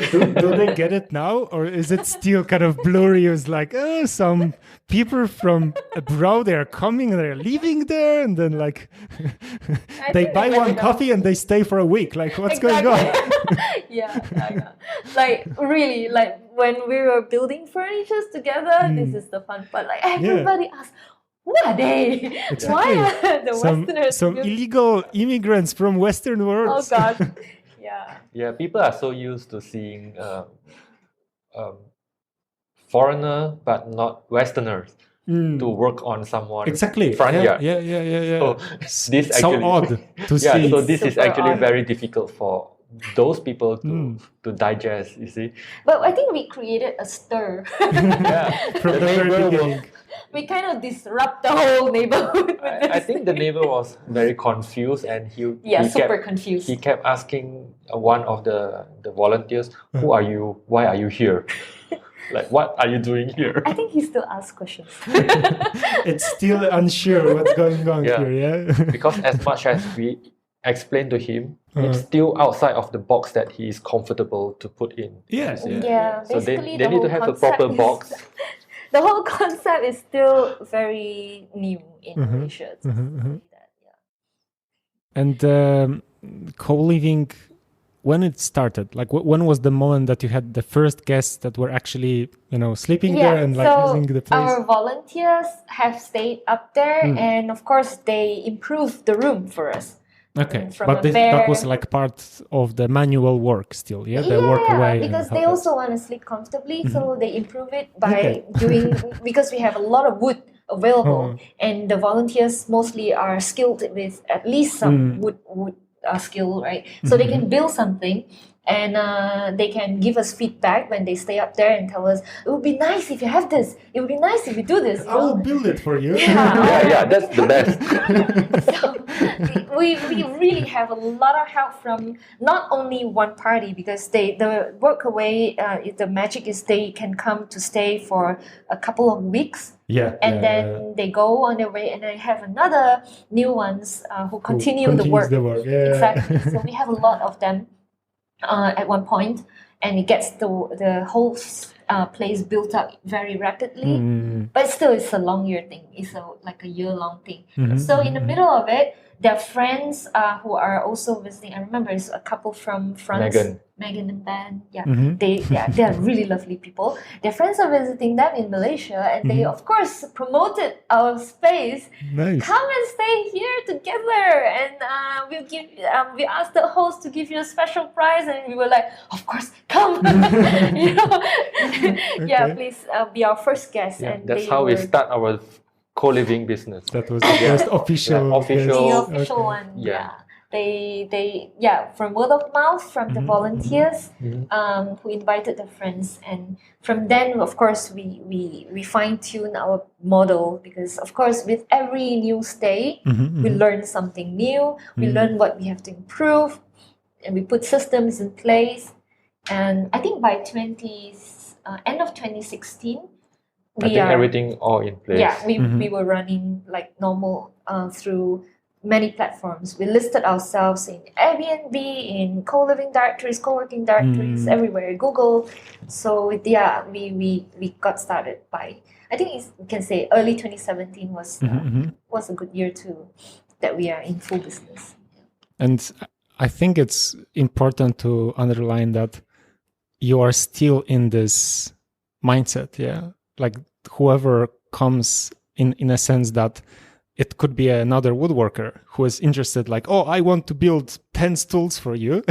they get it now, or is it still kind of blurry? It's like, some people from abroad, they're coming, they're leaving there, and then like they buy one coffee and they stay for a week. Like, what's going on?
Yeah. Like really, like when we were building furniture together, this is the fun part. Like everybody asks, who are they?
Exactly.
Why are the Westerners?
Some illegal immigrants from Western world.
Oh God. Yeah.
Yeah, people are so used to seeing foreigner but not Westerners to work on someone front yard.
Yeah.
So this
so
actually,
odd to see.
So this is actually
odd.
very difficult for those people to digest, you see.
But I think we created a stir.
From the very beginning.
We kind of disrupt the whole neighborhood.
I think the neighbor was very confused, and he
super confused.
He kept asking one of the volunteers, "Who are you? Why are you here? Like, what are you doing here?"
I think he still asks questions.
It's still unsure what's going on here, yeah?
Because as much as we explain to him, it's still outside of the box that he is comfortable to put in.
Yeah.
So they need to have a proper box.
The whole concept is still very new in Malaysia.
And co-living, when it started, like when was the moment that you had the first guests that were actually, sleeping there and like using the place?
Our volunteers have stayed up there, and of course they improved the room for us.
Okay, but that was like part of the manual work still, the work away.
Because they also want to sleep comfortably, so they improve it by doing, because we have a lot of wood available, and the volunteers mostly are skilled with at least some wood skill, right? So they can build something, and they can give us feedback when they stay up there and tell us, it would be nice if you have this, it would be nice if you do this.
I will build it for you.
Yeah, that's the best.
So we really have a lot of help from not only one party, because the work away, the magic is they can come to stay for a couple of weeks. And then they go on their way, and I have another new ones who continue the work. Exactly. So we have a lot of them at one point, and it gets the whole place built up very rapidly. But still, it's a long year thing. It's like a year-long thing. So in the middle of it, there are friends who are also visiting. I remember it's a couple from France. Megan and Ben. They are really lovely people. Their friends are visiting them in Malaysia, and they of course promoted our space.
Nice.
Come and stay here together, and we'll give. We asked the host to give you a special prize, and we were like, of course, come. Please be our first guest. And
that's how we start our co-living business.
That was the first official
one. They from word of mouth from the volunteers who invited their friends, and from then of course we fine-tune our model, because of course with every new stay we learn something new, we learn what we have to improve, and we put systems in place. And I think by end of 2016
everything all in place.
We were running like normal through many platforms. We listed ourselves in Airbnb, in co-living directories, co-working directories, everywhere, Google. So we got started by, I think we can say early 2017 was a good year too, that we are in full business.
And I think it's important to underline that you are still in this mindset, like whoever comes in a sense that it could be another woodworker who is interested, like, oh, I want to build 10 stools for you.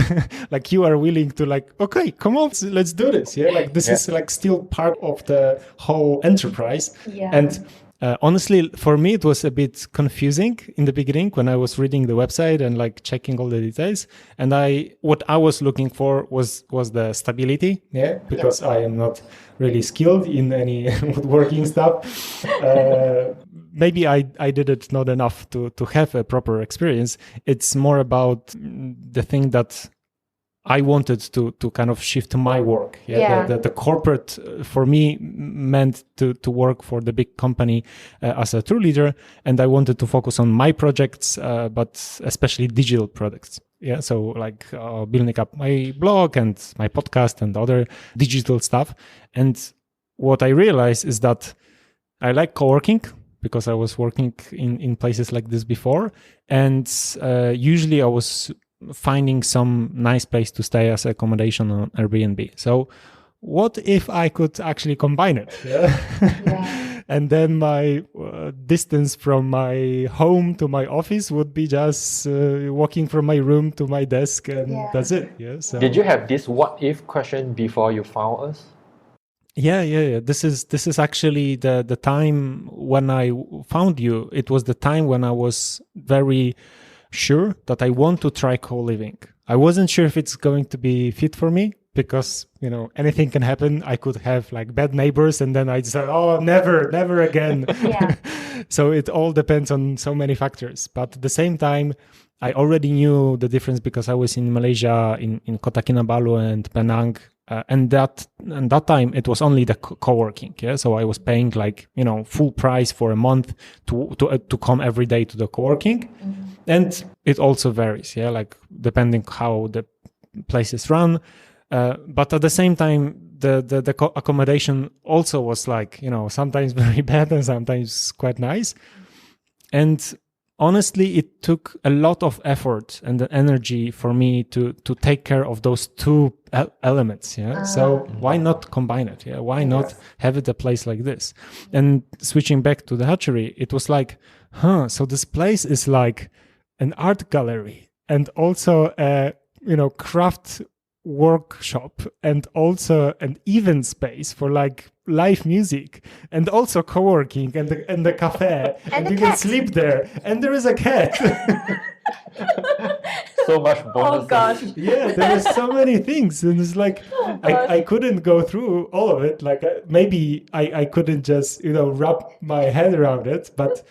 Like you are willing to like, okay, come on, let's do this. Yeah. Like this is like still part of the whole enterprise.
Yeah.
And honestly, for me, it was a bit confusing in the beginning when I was reading the website and like checking all the details. And what I was looking for was the stability. Yeah. Because I am not really skilled in any woodworking stuff. Maybe I did it not enough to have a proper experience. It's more about the thing that I wanted to kind of shift my work. The corporate for me meant to work for the big company as a true leader, and I wanted to focus on my projects, but especially digital products. Yeah, so like building up my blog and my podcast and other digital stuff. And what I realized is that I like co-working, because I was working in places like this before. And usually I was finding some nice place to stay as accommodation on Airbnb. So what if I could actually combine it? Yeah. And then my distance from my home to my office would be just walking from my room to my desk, and that's it. Yeah. So.
Did you have this what if question before you found us?
Yeah. This is actually the time when I found you. It was the time when I was very sure that I want to try co-living. I wasn't sure if it's going to be fit for me, because anything can happen. I could have like bad neighbors, and then I said, oh, never again.
Yeah.
So it all depends on so many factors. But at the same time, I already knew the difference because I was in Malaysia, in Kota Kinabalu and Penang. And that time it was only the co-working. Yeah. So I was paying like, full price for a month to come every day to the co-working. Mm-hmm. And it also varies. Yeah. Like depending how the place is run. But at the same time, the accommodation also was like, sometimes very bad and sometimes quite nice. And honestly, it took a lot of effort and the energy for me to take care of those two elements. Yeah. So why not combine it? Yeah. Why not have it a place like this? And switching back to the hatchery, it was like, so this place is like an art gallery and also a, craft workshop and also an event space for like live music and also co-working and the cafe and you can sleep there and there is a cat.
So much bonus.
Oh gosh.
Yeah, there are so many things, and it's like I couldn't go through all of it. Like maybe I couldn't just wrap my head around it, but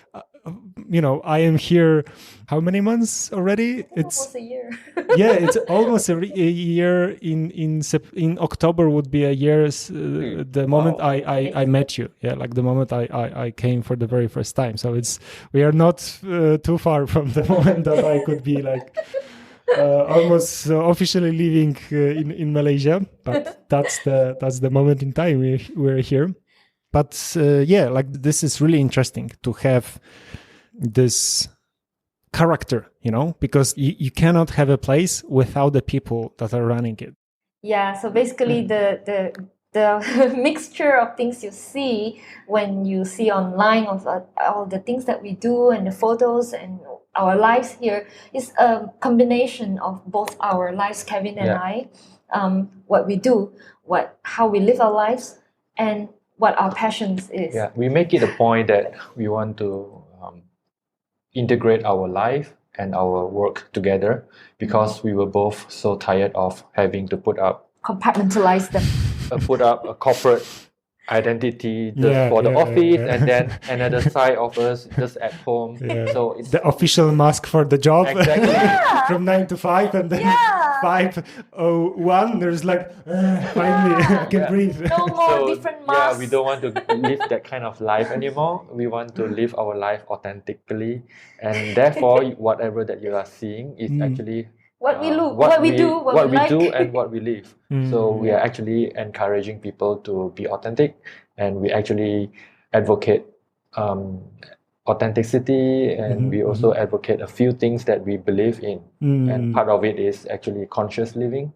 I am here how many months already? It's
almost a year.
Yeah, it's almost a year. In October would be a year. The moment I met you, like the moment I came for the very first time. So we are not too far from the moment that I could be like almost officially living in Malaysia. But that's the moment in time we're here. But like this is really interesting to have this character, because you cannot have a place without the people that are running it.
Yeah, so basically the mixture of things you see when you see online of all the things that we do and the photos and our lives here is a combination of both our lives, Kevin and I, what we do, how we live our lives, and what our passions is.
Yeah, we make it a point that we want to integrate our life and our work together, because we were both so tired of having to
compartmentalize them.
Put up a corporate identity for the office, and then another side of us just at home. Yeah. So it's
the official mask for the job.
Exactly.
From 9 to 5, and then 5:01. There's like finally I can breathe.
No more different masks.
Yeah, we don't want to live that kind of life anymore. We want to live our life authentically, and therefore, whatever that you are seeing is actually
what we do, what we
do, and what we live. So we are actually encouraging people to be authentic, and we actually advocate authenticity, and we also advocate a few things that we believe in, and part of it is actually conscious living,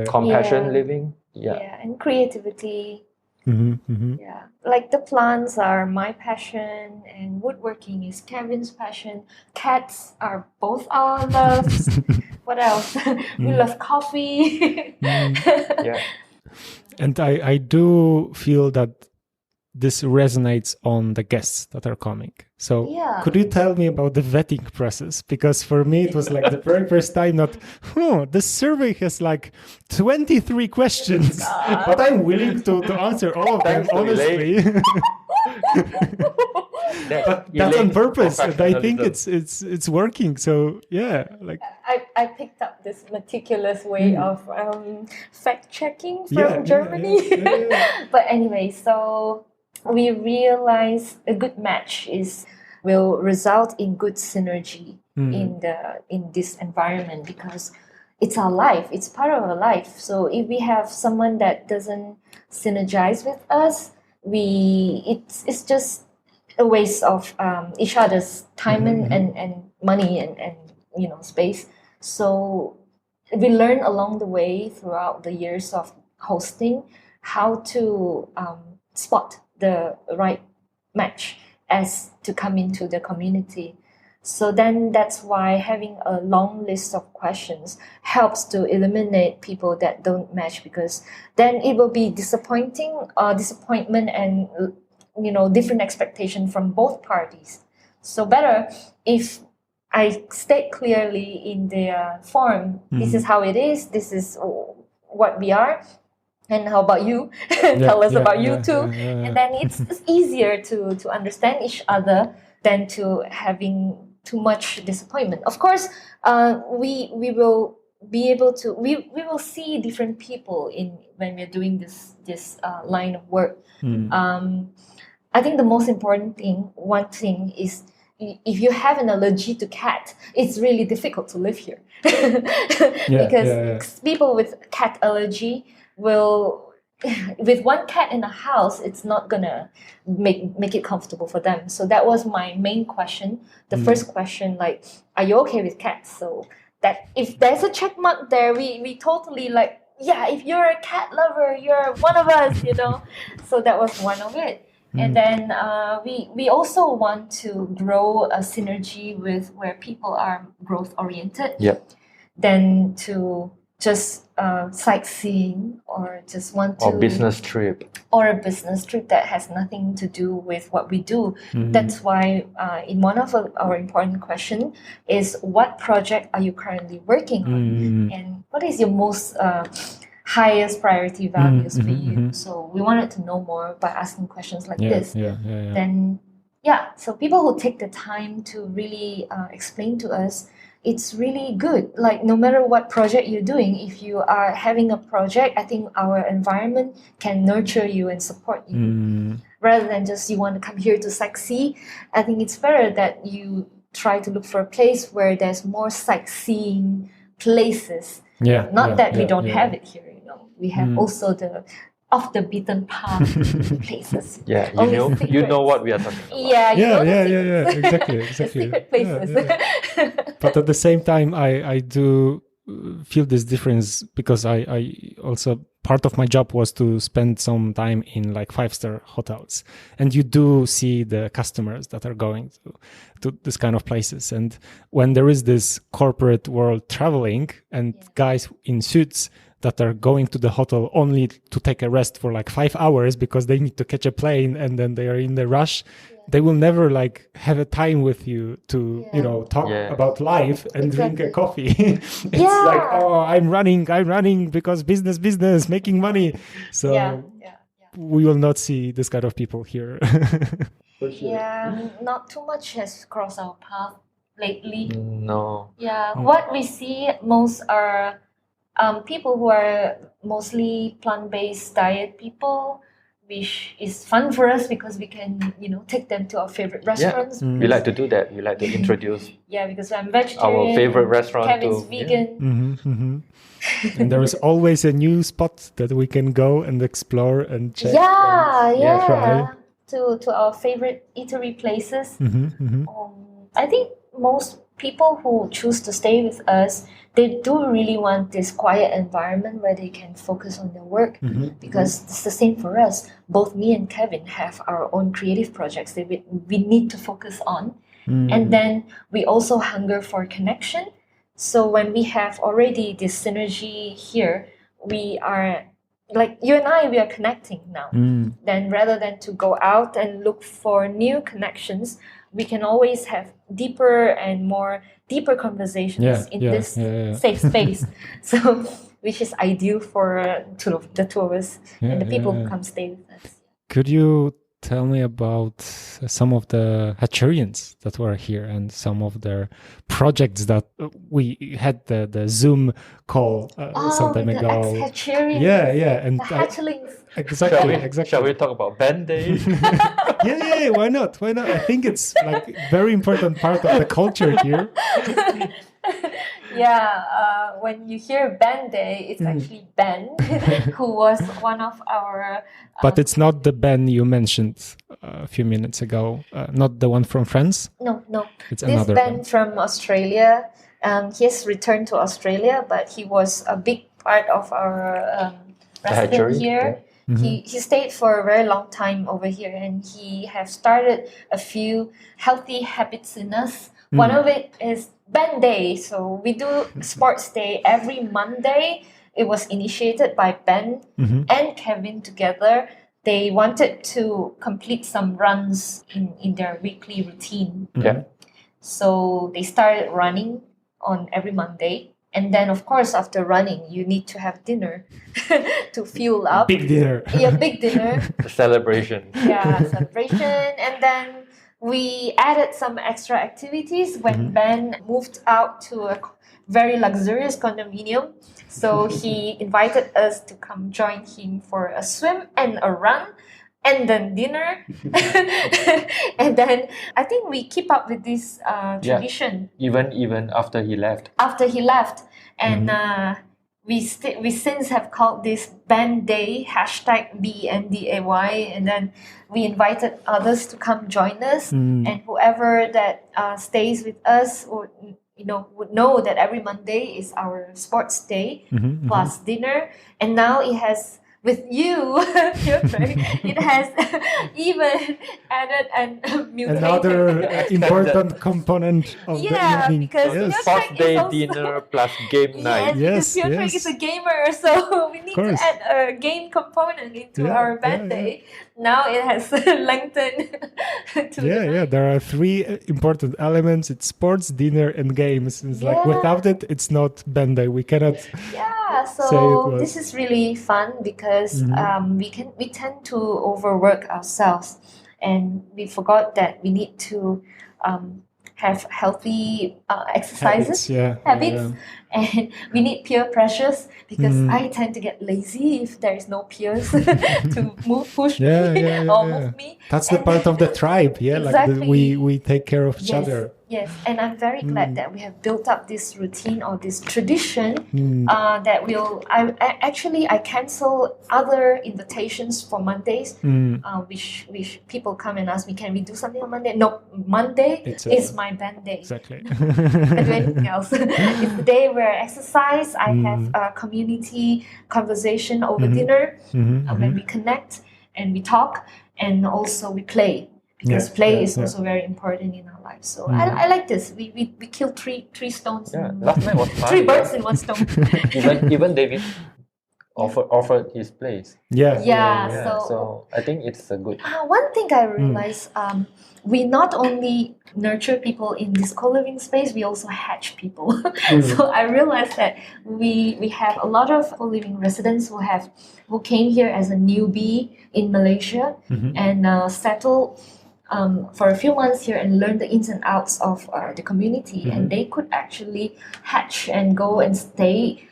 compassion living,
and creativity. Yeah, like the plants are my passion, and woodworking is Kevin's passion. Cats are both our loves. What else? We love coffee.
Yeah.
And I do feel that this resonates on the guests that are coming. So
Yeah.
could you tell me about the vetting process? Because for me, it was like the very first time that, this survey has like 23 questions, but I'm willing to answer all of them,
Thanks to
honestly. But that's on purpose, and I think it's working. So yeah, like
I picked up this meticulous way of fact checking from Germany.
Yeah.
But anyway, so we realize a good match will result in good synergy in this environment, because it's our life, it's part of our life. So if we have someone that doesn't synergize with us, it's just a waste of each other's time and money and space. So we learn along the way throughout the years of hosting how to spot the right match as to come into the community. So then that's why having a long list of questions helps to eliminate people that don't match, because then it will be disappointment and different expectation from both parties. So better if I state clearly in the form, this is how it is, this is what we are, and how about you? Tell us about you too. And then it's easier to understand each other than to having too much disappointment. Of course, we will be able to we will see different people when we're doing this line of work. I think the most important one thing is, if you have an allergy to cat, it's really difficult to live here. Because people with cat allergy will, with one cat in a house, it's not gonna make it comfortable for them. So that was my main question. The first question, like, are you okay with cats? So that if there's a check mark there, we totally like, yeah, if you're a cat lover, you're one of us, So that was one of it. And then we also want to grow a synergy with where people are growth oriented. Than to just sightseeing or just want to,
or business trip,
or a business trip that has nothing to do with what we do. That's why in one of our important question is, what project are you currently working on, and what is your most highest priority values for you? So we wanted to know more by asking questions like this. Then so people who take the time to really explain to us, it's really good. Like, no matter what project you're doing, if you are having a project, I think our environment can nurture you and support you. Rather than just you want to come here to sightsee, I think it's better that you try to look for a place where there's more sightseeing places. Not that we don't have it here, we have also the off the beaten path places.
You know what we are talking about.
Exactly.
The secret places.
But at the same time, I do feel this difference, because I also, part of my job was to spend some time in like 5-star hotels, and you do see the customers that are going to this kind of places. And when there is this corporate world traveling and guys in suits that are going to the hotel only to take a rest for like 5 hours because they need to catch a plane, and then they are in the rush, they will never like have a time with you to talk about life and drink a coffee. It's like, I'm running because business, making money. So we will not see this kind of people here.
Not too much has crossed our path lately.
No.
What we see most are people who are mostly plant-based diet people, which is fun for us because we can, take them to our favorite restaurants.
We like to do that. We like to introduce
because I'm vegetarian.
Our favorite restaurant
Kevin's vegan.
And there is always a new spot that we can go and explore and check.
Try. To our favorite eatery places. I think most people who choose to stay with us, they do really want this quiet environment where they can focus on their work, because it's the same for us. Both me and Kevin have our own creative projects that we need to focus on. And then we also hunger for connection. So when we have already this synergy here, we are like you and I, we are connecting now. Then rather than to go out and look for new connections, we can always have deeper conversations in this safe space. So, which is ideal for the two of us and the people who come stay with us.
Could you tell me about some of the Hatcherians that were here and some of their projects that we had the Zoom call some time ago?
Hatcherians.
Yeah. And
the hatchlings.
Exactly.
Shall we talk about Band-Aid?
yeah, why not? I think it's like very important part of the culture here.
When you hear Band-Aid, it's actually Ben, who was one of our...
But it's not the Ben you mentioned a few minutes ago, not the one from France?
No.
It's
this
another
Ben
one.
from Australia. He has returned to Australia, but he was a big part of our resident here. He stayed for a very long time over here, and he has started a few healthy habits in us. One of it is Band Day. So we do sports day every Monday. It was initiated by Ben and Kevin together. They wanted to complete some runs in their weekly routine. So they started running on every Monday. And then, of course, after running, you need to have dinner to fuel up.
Big dinner.
Yeah, big dinner.
Celebration.
Celebration. And then we added some extra activities when Ben moved out to a very luxurious condominium. So he invited us to come join him for a swim and a run. And then dinner. And then I think we keep up with this tradition.
Even after he left.
And we since have called this Band Day, #BNDAY. And then we invited others to come join us. And whoever that stays with us would know that every Monday is our sports day plus dinner. And now it has... With you, Piotr, it has even added and mutated.
Another important component of the evening.
Because
sports day dinner plus game night.
Yes, because Piotr is a gamer, so we need to add a game component into our Band Day. Now it has lengthened.
There are three important elements. It's sports, dinner, and games. It's like without it, it's not Band Day. We cannot.
So this is really fun because we tend to overwork ourselves, and we forgot that we need to have healthy exercises, habits. And we need peer pressures because I tend to get lazy if there is no peers to push me or move me.
That's the part of the tribe,
Exactly.
Like we take care of each other.
Yes, and I'm very glad that we have built up this routine or this tradition that I cancel other invitations for Mondays, which people come and ask me, can we do something on Monday? No, Monday is my Band Day.
Exactly.
I do anything else. It's the day where I exercise. I have a community conversation over dinner when we connect and we talk, and also we play. Because play is also very important in our lives. So I like this. We killed three stones.
Last night was fun.
3 birds in one stone.
even David offered his place. So I think it's a good.
One thing I realized, we not only nurture people in this co-living space, we also hatch people. So I realized that we have a lot of co-living residents who came here as a newbie in Malaysia and settled for a few months here and learn the ins and outs of the community, and they could actually hatch and go and stay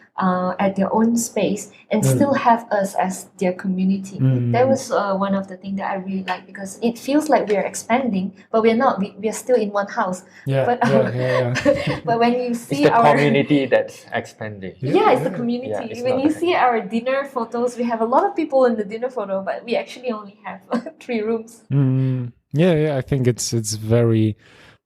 at their own space and still have us as their community. That was one of the things that I really like, because it feels like we are expanding, but we're not. We are still in one house. But when you see
it's the community that's expanding.
It's the community. When you see our dinner photos, we have a lot of people in the dinner photo, but we actually only have 3 rooms.
I think it's very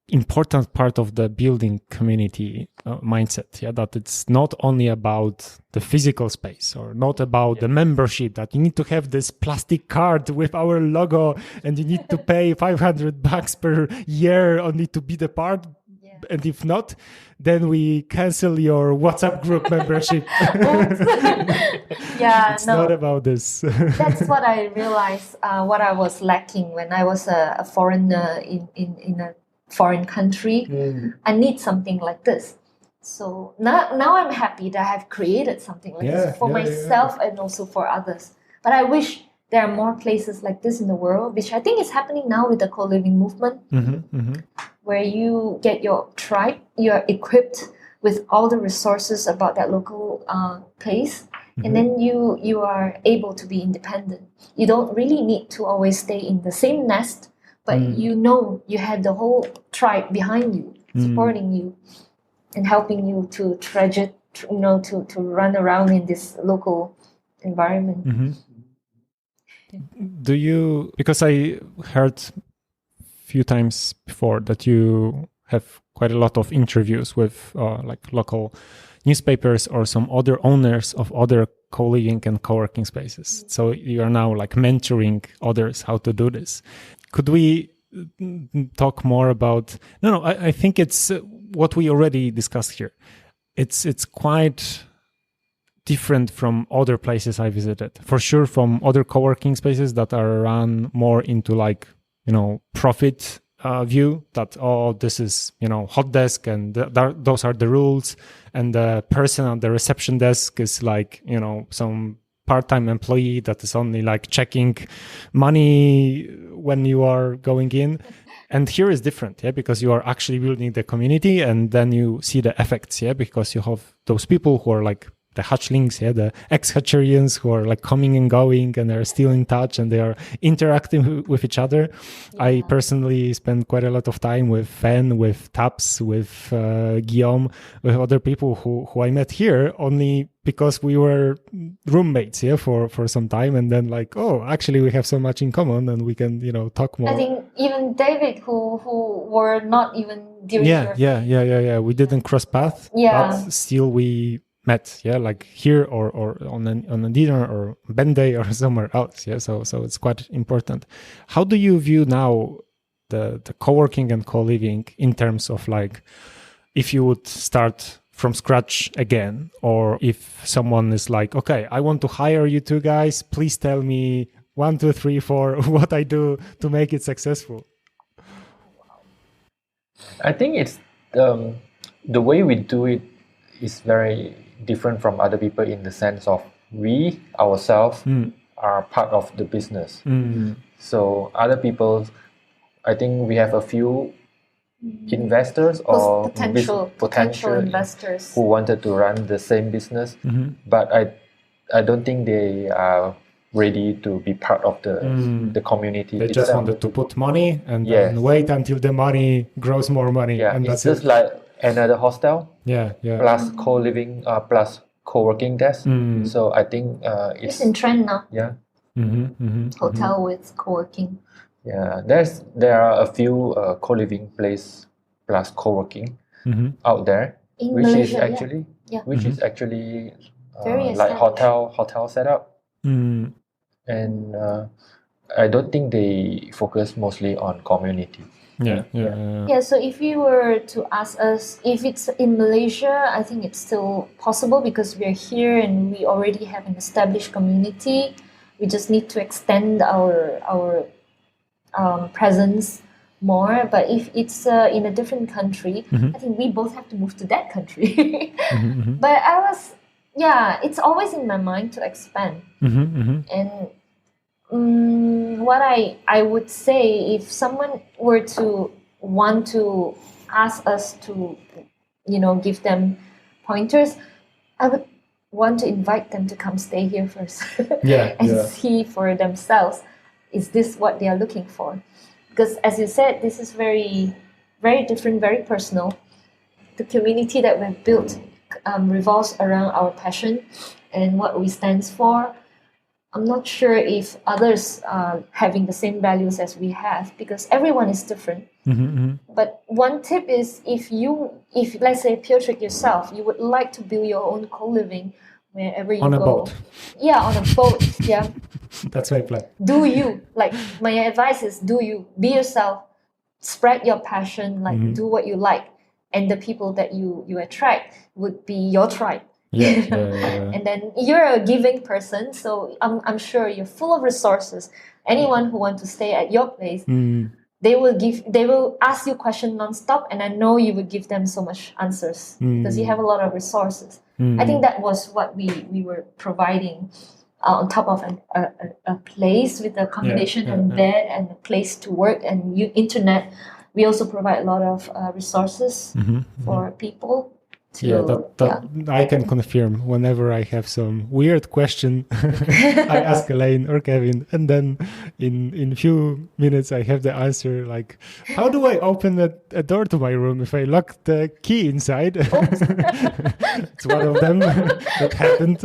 important part of the building community mindset. Yeah, that it's not only about the physical space or not about the membership, that you need to have this plastic card with our logo and you need to pay $500 per year only to be the part. And if not, then we cancel your WhatsApp group membership. It's not about this.
That's what I realized, what I was lacking when I was a foreigner in a foreign country. I need something like this. So now I'm happy that I have created something like this for myself and also for others. But I wish there are more places like this in the world, which I think is happening now with the co-living movement, where you get your tribe, you're equipped with all the resources about that local place, and then you are able to be independent. You don't really need to always stay in the same nest, but you know you had the whole tribe behind you, supporting you and helping you to treasure, to run around in this local environment.
Do you, because I heard few times before that you have quite a lot of interviews with like local newspapers or some other owners of other co-living and co-working spaces. So you are now like mentoring others how to do this. Could we talk more about, I think it's what we already discussed here. It's quite different from other places I visited. For sure, from other co-working spaces that are run more into like, profit view, that, this is, hot desk and those are the rules. And the person at the reception desk is like, some part-time employee that is only like checking money when you are going in. And here is different, because you are actually building the community, and then you see the effects, because you have those people who are like the hatchlings, the ex-hatcherians who are like coming and going and they're still in touch and they are interacting with each other. I personally spend quite a lot of time with Fen, with Taps, with Yeoh, with other people who I met here only because we were roommates, for some time, and then like, actually we have so much in common and we can, talk more.
I think even David, who were not even during
your... We didn't cross paths, but still we met, like here or on a dinner or band day or somewhere else, so it's quite important. How do you view now the co-working and co-living in terms of like, if you would start from scratch again, or if someone is like, okay, I want to hire you two guys, please tell me 1, 2, 3, 4 what I do to make it successful?
I think it's the way we do it is very different from other people in the sense of we ourselves are part of the business. So other people, I think we have a few investors or potential
investors
who wanted to run the same business, but I don't think they are ready to be part of the community.
They just wanted to put money and then wait until the money grows more money. And
it's just like another hostel. Plus co-living, plus co-working desk. So I think it's
in trend now. Hotel with co-working.
There are a few co-living place plus co-working out there, which is actually like hotel setup. And I don't think they focus mostly on community.
So if you were to ask us if it's in Malaysia, I think it's still possible because we're here and we already have an established community. We just need to extend our presence more. But if it's in a different country, I think we both have to move to that country. But it's always in my mind to expand. And what I would say, if someone were to want to ask us to, give them pointers, I would want to invite them to come stay here first and see for themselves, is this what they are looking for? Because as you said, this is very, very different, very personal. The community that we've built revolves around our passion and what we stand for. I'm not sure if others are having the same values as we have, because everyone is different. But one tip is, if let's say Piotr yourself, you would like to build your own co-living wherever you go.
On a boat.
Yeah, on a boat. Yeah.
That's my plan.
Do you. Like, my advice is, do you. Be yourself. Spread your passion. Like, do what you like. And the people that you attract would be your tribe.
Yeah.
And then you're a giving person, so I'm sure you're full of resources. Anyone who wants to stay at your place, they will ask you questions nonstop, and I know you would give them so much answers because you have a lot of resources. I think that was what we were providing on top of a place with accommodation and bed and a place to work and internet. We also provide a lot of resources for people.
I can confirm. Whenever I have some weird question, I ask Elaine or Kevin, and then in few minutes I have the answer. Like, how do I open a door to my room if I lock the key inside? It's one of them that happened.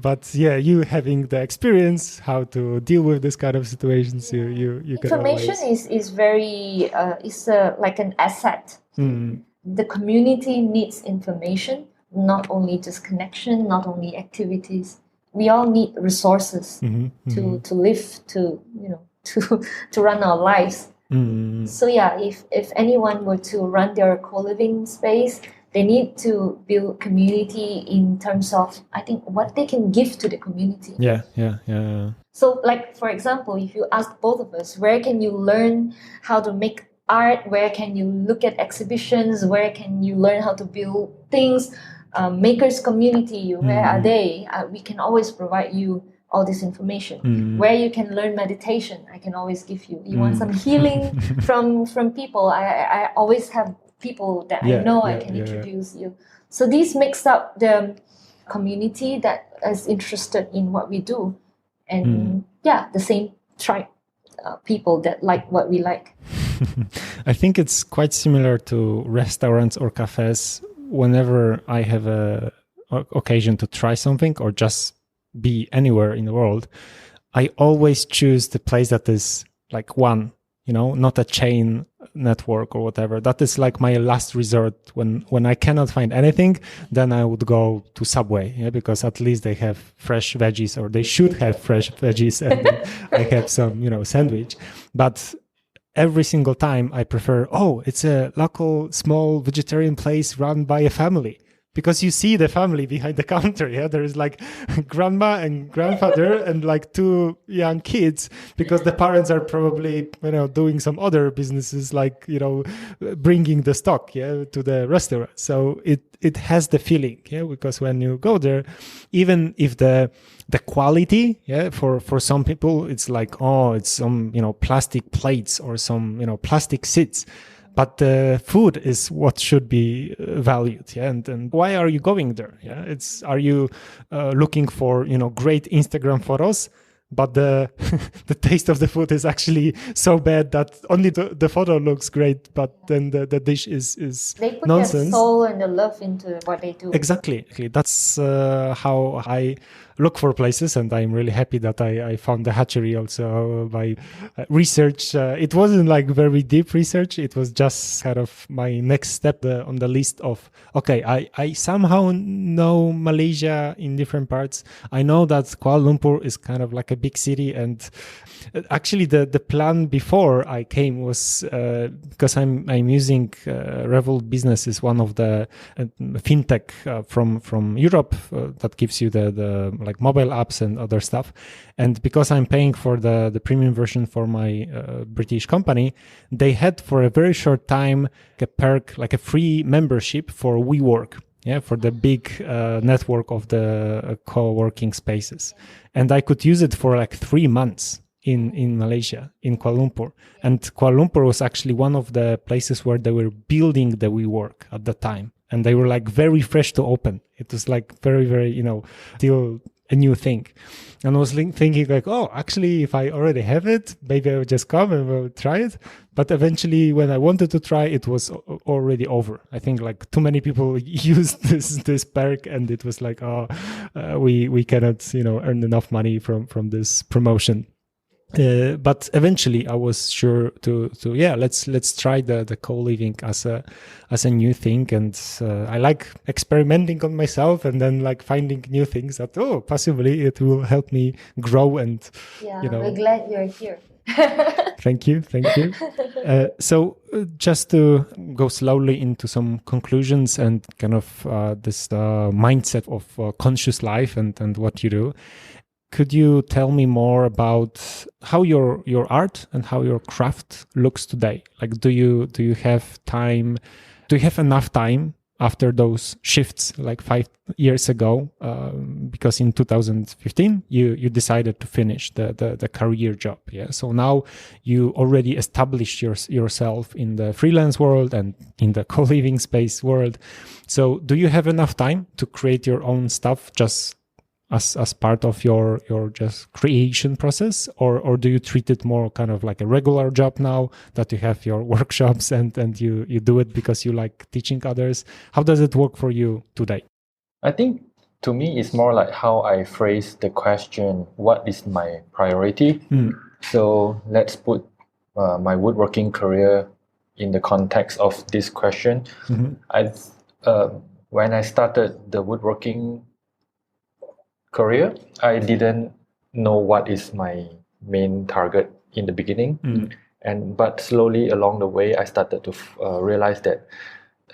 But yeah, you having the experience how to deal with this kind of situations, you
information is very like an asset. The community needs information, not only just connection, not only activities. We all need resources to live, to run our lives. So yeah, if anyone were to run their co-living space, they need to build community in terms of, I think, what they can give to the community.
Yeah.
So, like, for example, if you ask both of us, where can you learn how to make art? Where can you look at exhibitions? Where can you learn how to build things? Makers community, where are they? We can always provide you all this information. Where you can learn meditation, I can always give you. You want some healing from people? I always have people that I know I can introduce you. So these makes up the community that is interested in what we do, and the same tribe, people that like what we like.
I think it's quite similar to restaurants or cafes. Whenever I have a occasion to try something or just be anywhere in the world, I always choose the place that is like one, not a chain network or whatever. That is like my last resort. When I cannot find anything, then I would go to Subway, because at least they have fresh veggies, or they should have fresh veggies, and I have some, sandwich. But every single time I prefer, it's a local small vegetarian place run by a family. Because you see the family behind the counter, there is like grandma and grandfather and like two young kids, because the parents are probably, doing some other businesses, like, bringing the stock, to the restaurant. So it has the feeling, because when you go there, even if the quality, for some people, it's like, it's some, plastic plates or some, plastic seats. But the food is what should be valued, and why are you going there? Are you looking for great Instagram photos, but the taste of the food is actually so bad that only the photo looks great, but then the dish is
they put
nonsense.
Their soul and the love into what they do.
Exactly. That's how I look for places, and I'm really happy that I found the hatchery also by research. It wasn't like very deep research. It was just kind of my next step on the list of, I somehow know Malaysia in different parts. I know that Kuala Lumpur is kind of like a big city, and actually the plan before I came was because I'm using Revolt Business, is one of the fintech from Europe that gives you the like mobile apps and other stuff. And because I'm paying for the premium version for my British company, they had for a very short time a perk, like a free membership for WeWork. For the big network of the co-working spaces. And I could use it for like 3 months in Malaysia, in Kuala Lumpur. And Kuala Lumpur was actually one of the places where they were building the WeWork at the time. And they were like very fresh to open. It was like very, very, still a new thing. And I was thinking like, oh, actually, if I already have it, maybe I would just come and we'll try it. But eventually, when I wanted to try, it was already over. I think like too many people used this perk, and it was like, we cannot, earn enough money from this promotion. But eventually, I was sure to let's try the co-living as a new thing, and I like experimenting on myself, and then like finding new things that possibly it will help me grow, and
we're glad you're here.
Thank you. So just to go slowly into some conclusions and kind of this mindset of conscious life and what you do. Could you tell me more about how your art and how your craft looks today? Like, do you have time? Do you have enough time after those shifts, like 5 years ago? Because in 2015 you decided to finish the career job. Yeah. So now you already established yourself in the freelance world and in the co-living space world. So do you have enough time to create your own stuff just as part of your just creation process, or do you treat it more kind of like a regular job now that you have your workshops and you do it because you like teaching others? How does it work for you today?
I think to me it's more like how I phrase the question, what is my priority? So let's put my woodworking career in the context of this question. When I started the woodworking career, I didn't know what is my main target in the beginning, but slowly along the way I started to realize that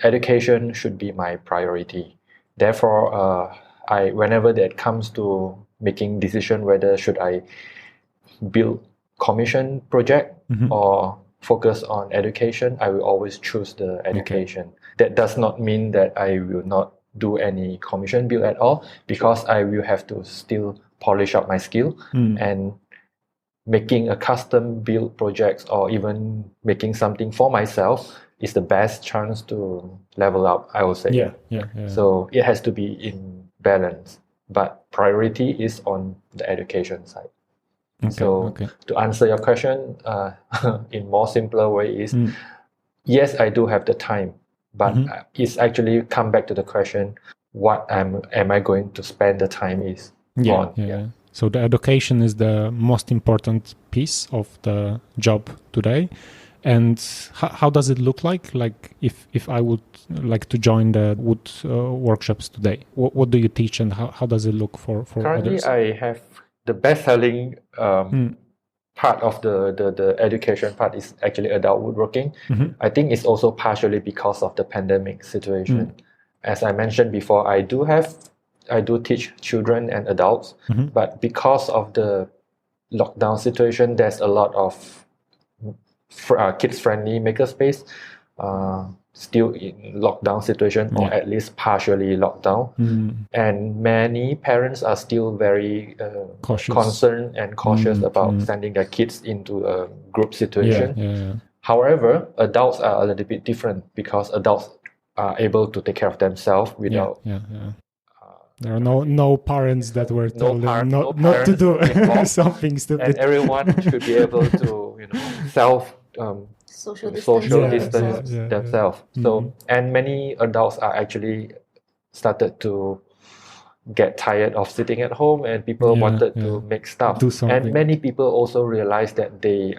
education should be my priority. Therefore, whenever that comes to making decision whether should I build commission project or focus on education, I will always choose the education. That does not mean that I will not do any commission build at all, because I will have to still polish up my skill, and making a custom build projects or even making something for myself is the best chance to level up, I would say.
Yeah.
So it has to be in balance, but priority is on the education side. To answer your question in more simpler way is, yes, I do have the time, but it's actually come back to the question, what am I going to spend the time on?
So the education is the most important piece of the job today. And how does it look like? Like if I would like to join the wood workshops today, what do you teach, and how does it look for
Currently,
others?
I have the best-selling part of the education part is actually adult woodworking. I think it's also partially because of the pandemic situation. As I mentioned before, I do teach children and adults, but because of the lockdown situation, there's a lot of kids-friendly makerspace still in lockdown situation, or at least partially locked down. And many parents are still very concerned and cautious about sending their kids into a group situation. However, adults are a little bit different, because adults are able to take care of themselves without
there are no parents that were told them not to do something stupid.
And everyone should be able to social distance themselves. So, and many adults are actually started to get tired of sitting at home, and people wanted to make stuff. And many people also realize that they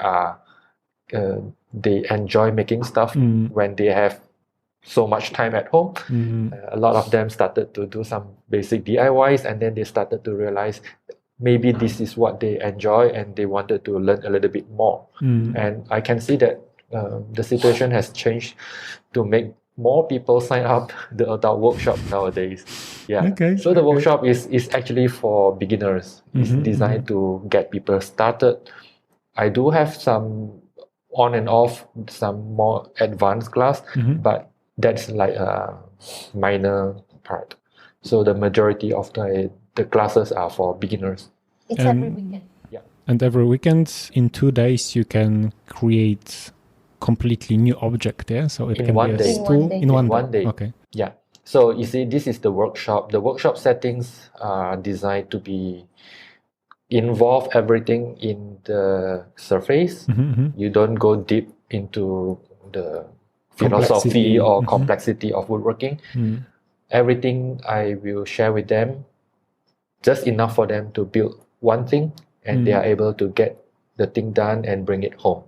enjoy making stuff when they have so much time at home. A lot of them started to do some basic DIYs, and then they started to realize maybe this is what they enjoy, and they wanted to learn a little bit more. And I can see that the situation has changed to make more people sign up the adult workshop nowadays. So the workshop is actually for beginners. It's designed to get people started. I do have some on and off, some more advanced class, but that's like a minor part. So the majority of the classes are for beginners.
It's every weekend.
And every weekend, in 2 days, you can create completely new object. So it
in
can
one
be a
day.
stool
In one day.
in one day. Okay.
Yeah. So you see, this is the workshop. The workshop settings are designed to be involve everything in the surface. You don't go deep into the philosophy or complexity of woodworking. Everything I will share with them, just enough for them to build one thing, and they are able to get the thing done and bring it home.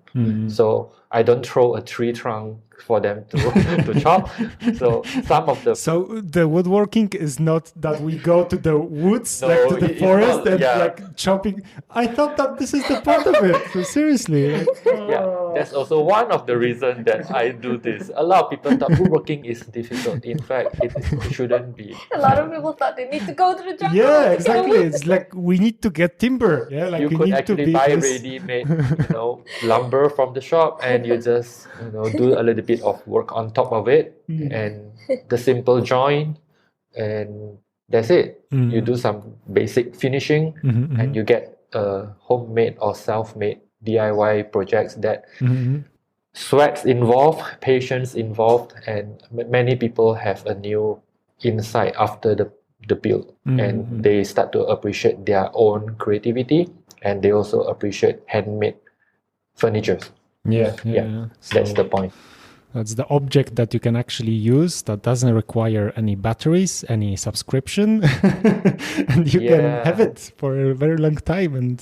So I don't throw a tree trunk for them to chop. So some of the
the woodworking is not that we go to the woods, like to the forest, and like chopping. I thought that this is the part of it. So seriously.
Yeah, that's also one of the reasons that I do this. A lot of people thought woodworking is difficult. In fact, it shouldn't be.
A lot of people thought they need to go to the jungle.
Yeah, exactly. It's like we need to get timber. Yeah, like
you
we
could
need
actually
to
buy ready-made, lumber from the shop, and you just, do a little bit of work on top of it, and the simple joint, and that's it. You do some basic finishing, and you get a homemade or self-made DIY projects that sweats involved, patience involved, and many people have a new insight after the build, and they start to appreciate their own creativity, and they also appreciate handmade furniture.
Yeah.
That's the point.
That's the object that you can actually use that doesn't require any batteries, any subscription, and you can have it for a very long time. And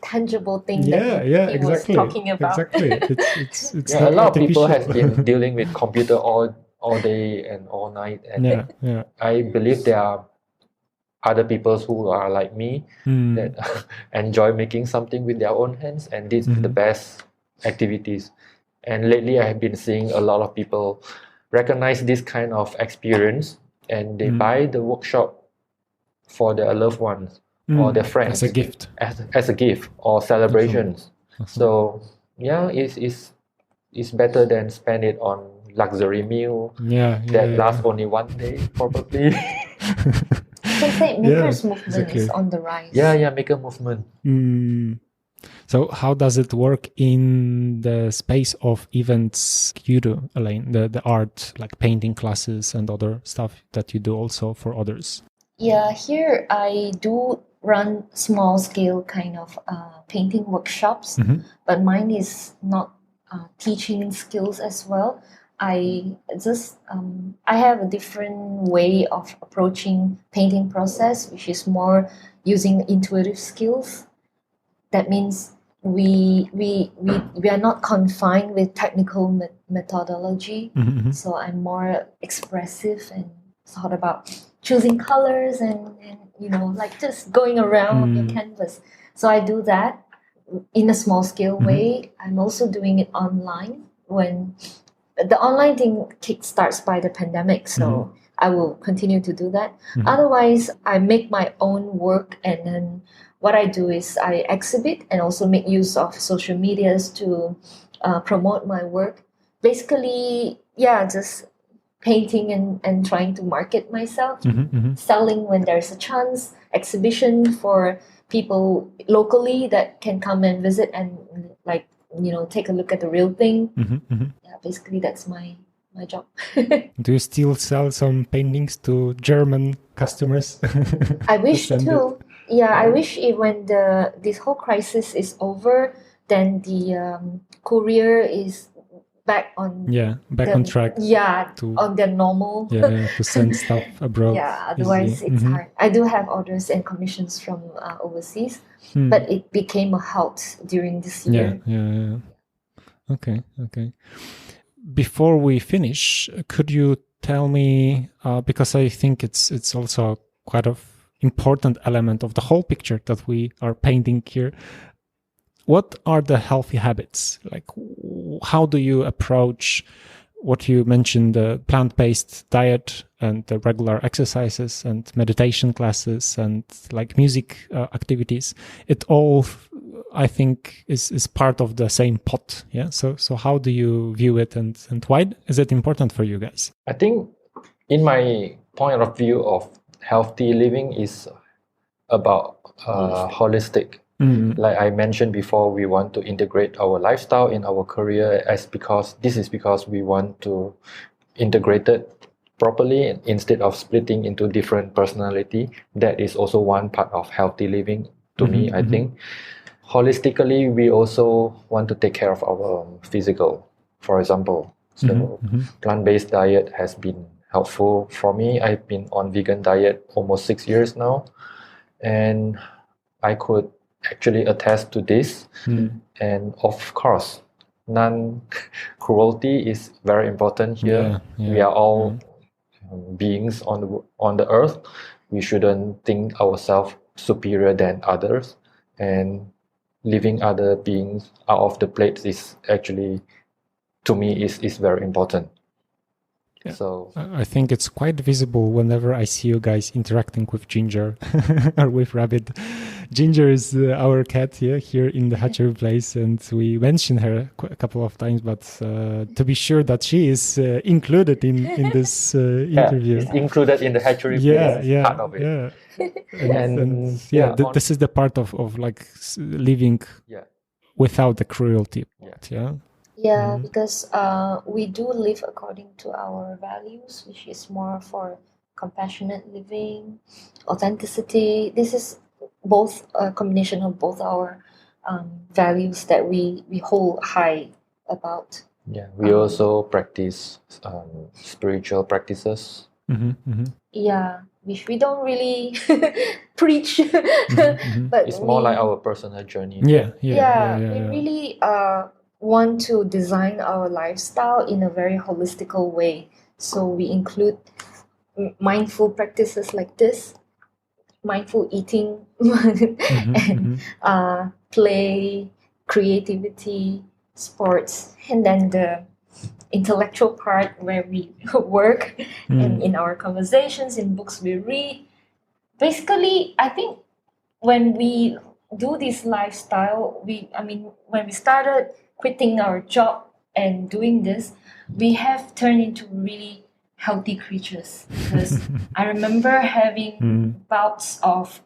tangible thing
that he exactly,
was talking about.
Exactly. It's
a lot of people have been dealing with computer all day and all night. And I believe there are other people who are like me that enjoy making something with their own hands, and this is the best activities. And lately I have been seeing a lot of people recognize this kind of experience, and they buy the workshop for their loved ones or their friends
as a gift,
as a gift or celebrations. So it's better than spend it on luxury meal that lasts only one day probably.
You can say makers movement is on the rise.
Maker movement.
So how does it work in the space of events you do, Elaine? The art, like painting classes and other stuff that you do also for others?
Yeah, here I do run small scale kind of painting workshops, but mine is not teaching skills as well. I have a different way of approaching painting process, which is more using intuitive skills. That means we are not confined with technical methodology. So I'm more expressive and thought about choosing colors and like just going around your canvas. So I do that in a small scale way. I'm also doing it online when the online thing kickstarts by the pandemic. So I will continue to do that. Otherwise, I make my own work, and then what I do is I exhibit and also make use of social medias to promote my work. Basically, just painting and trying to market myself, selling when there's a chance, exhibition for people locally that can come and visit and take a look at the real thing. Basically that's my job.
Do you still sell some paintings to German customers?
I wish to. I wish when this whole crisis is over, then the courier is back on
on track.
On their normal.
To send stuff abroad.
Otherwise it's hard. I do have orders and commissions from overseas, but it became a halt during this year.
Okay. Before we finish, could you tell me, because I think it's also quite an important element of the whole picture that we are painting here, what are the healthy habits? Like, how do you approach what you mentioned, the plant-based diet and the regular exercises and meditation classes and like music activities? It all, I think, is part of the same pot. Yeah. So how do you view it, and why is it important for you guys?
I think, in my point of view of healthy living, is about holistic. Like I mentioned before, we want to integrate our lifestyle in our career because we want to integrate it properly instead of splitting into different personality. That is also one part of healthy living to me, I think. Holistically, we also want to take care of our physical, for example. So plant-based diet has been helpful for me. I've been on vegan diet almost 6 years now, and I could actually attest to this. And of course, non-cruelty is very important here. We are all beings on the earth. We shouldn't think ourselves superior than others, and leaving other beings out of the plate is actually, to me, is very important. So
I think it's quite visible whenever I see you guys interacting with Ginger or with Rabbit. Ginger is our cat here in the Hatchery Place, and we mentioned her a couple of times, but to be sure that she is included in this interview.
It's included in the Hatchery Place part of it.
This is the part of like living without the cruelty.
Because we do live according to our values, which is more for compassionate living, authenticity. This is both a combination of both our values that we hold high about.
We also practice spiritual practices.
Which we don't really preach, but
it's more like our personal journey.
We really want to design our lifestyle in a very holistical way. So we include mindful practices like this, mindful eating, and play, creativity, sports, and then the intellectual part where we work and in our conversations, in books we read. Basically, I think when we do this lifestyle, when we started quitting our job and doing this, we have turned into really healthy creatures. Because I remember having bouts of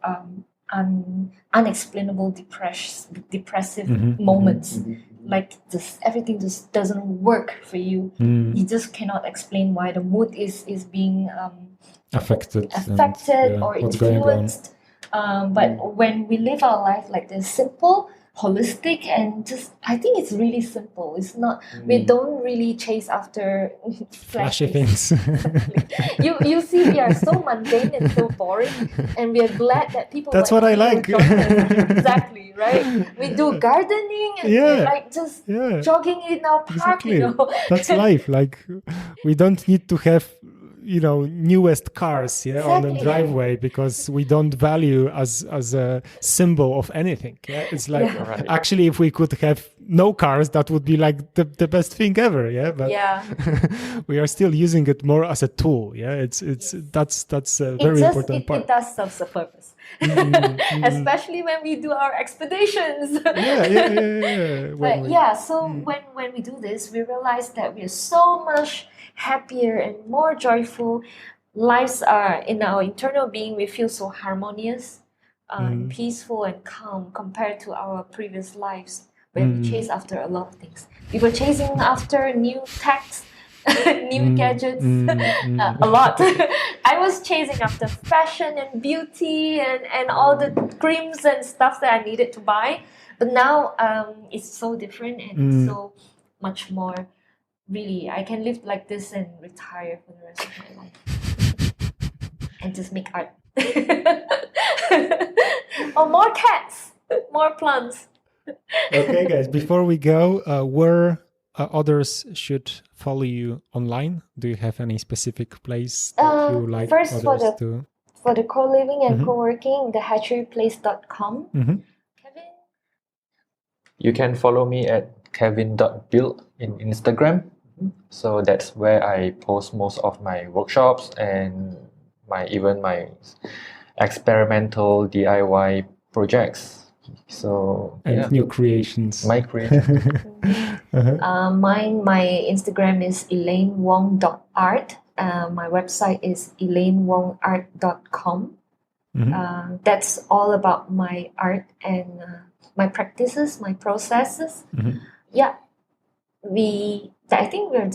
unexplainable depressive moments. Like everything just doesn't work for you. You just cannot explain why the mood is being affected or influenced. But when we live our life like this, simple, holistic, and just, I think it's really simple. It's not, we don't really chase after
flashy things.
you see, we are so mundane and so boring, and we are glad that people
that's what I like.
Exactly, right? We do gardening and we like just jogging in our park.
Exactly. That's life. Like, we don't need to have newest cars on the driveway, because we don't value as a symbol of anything. It's like actually, if we could have no cars, that would be like the best thing ever. But we are still using it more as a tool. That's a very important part.
It does serve a purpose. Especially when we do our expeditions. When we do this, we realize that we are so much happier and more joyful. Lives are, in our internal being, we feel so harmonious, and peaceful and calm compared to our previous lives where we chase after a lot of things. We were chasing after new techs, new gadgets, a lot. I was chasing after fashion and beauty and all the creams and stuff that I needed to buy. But now it's so different and so much more. Really, I can live like this and retire for the rest of my life and just make art. Or more cats, more plants.
Okay, guys, before we go, where others should follow you online? Do you have any specific place that you like
first
others to?
For the co-living and co-working, the hatcheryplace.com. Kevin?
You can follow me at kevin.build in Instagram. So that's where I post most of my workshops and even my experimental DIY projects. So
new creations.
My creations.
My Instagram is elainewong.art. My website is elainewongart.com. That's all about my art and my practices, my processes. I think we're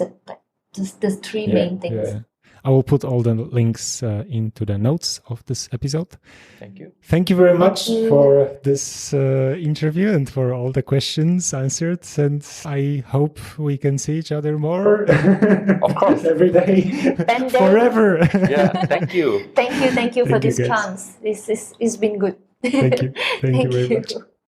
just the three main things.
I will put all the links into the notes of this episode.
Thank you.
Thank you very much for this interview and for all the questions answered. And I hope we can see each other more.
Of course.
Every day.
And
Forever.
Yeah, thank you.
Thank you for
Thank you,
this
guys.
chance. It's been good.
Thank you. Thank you very much.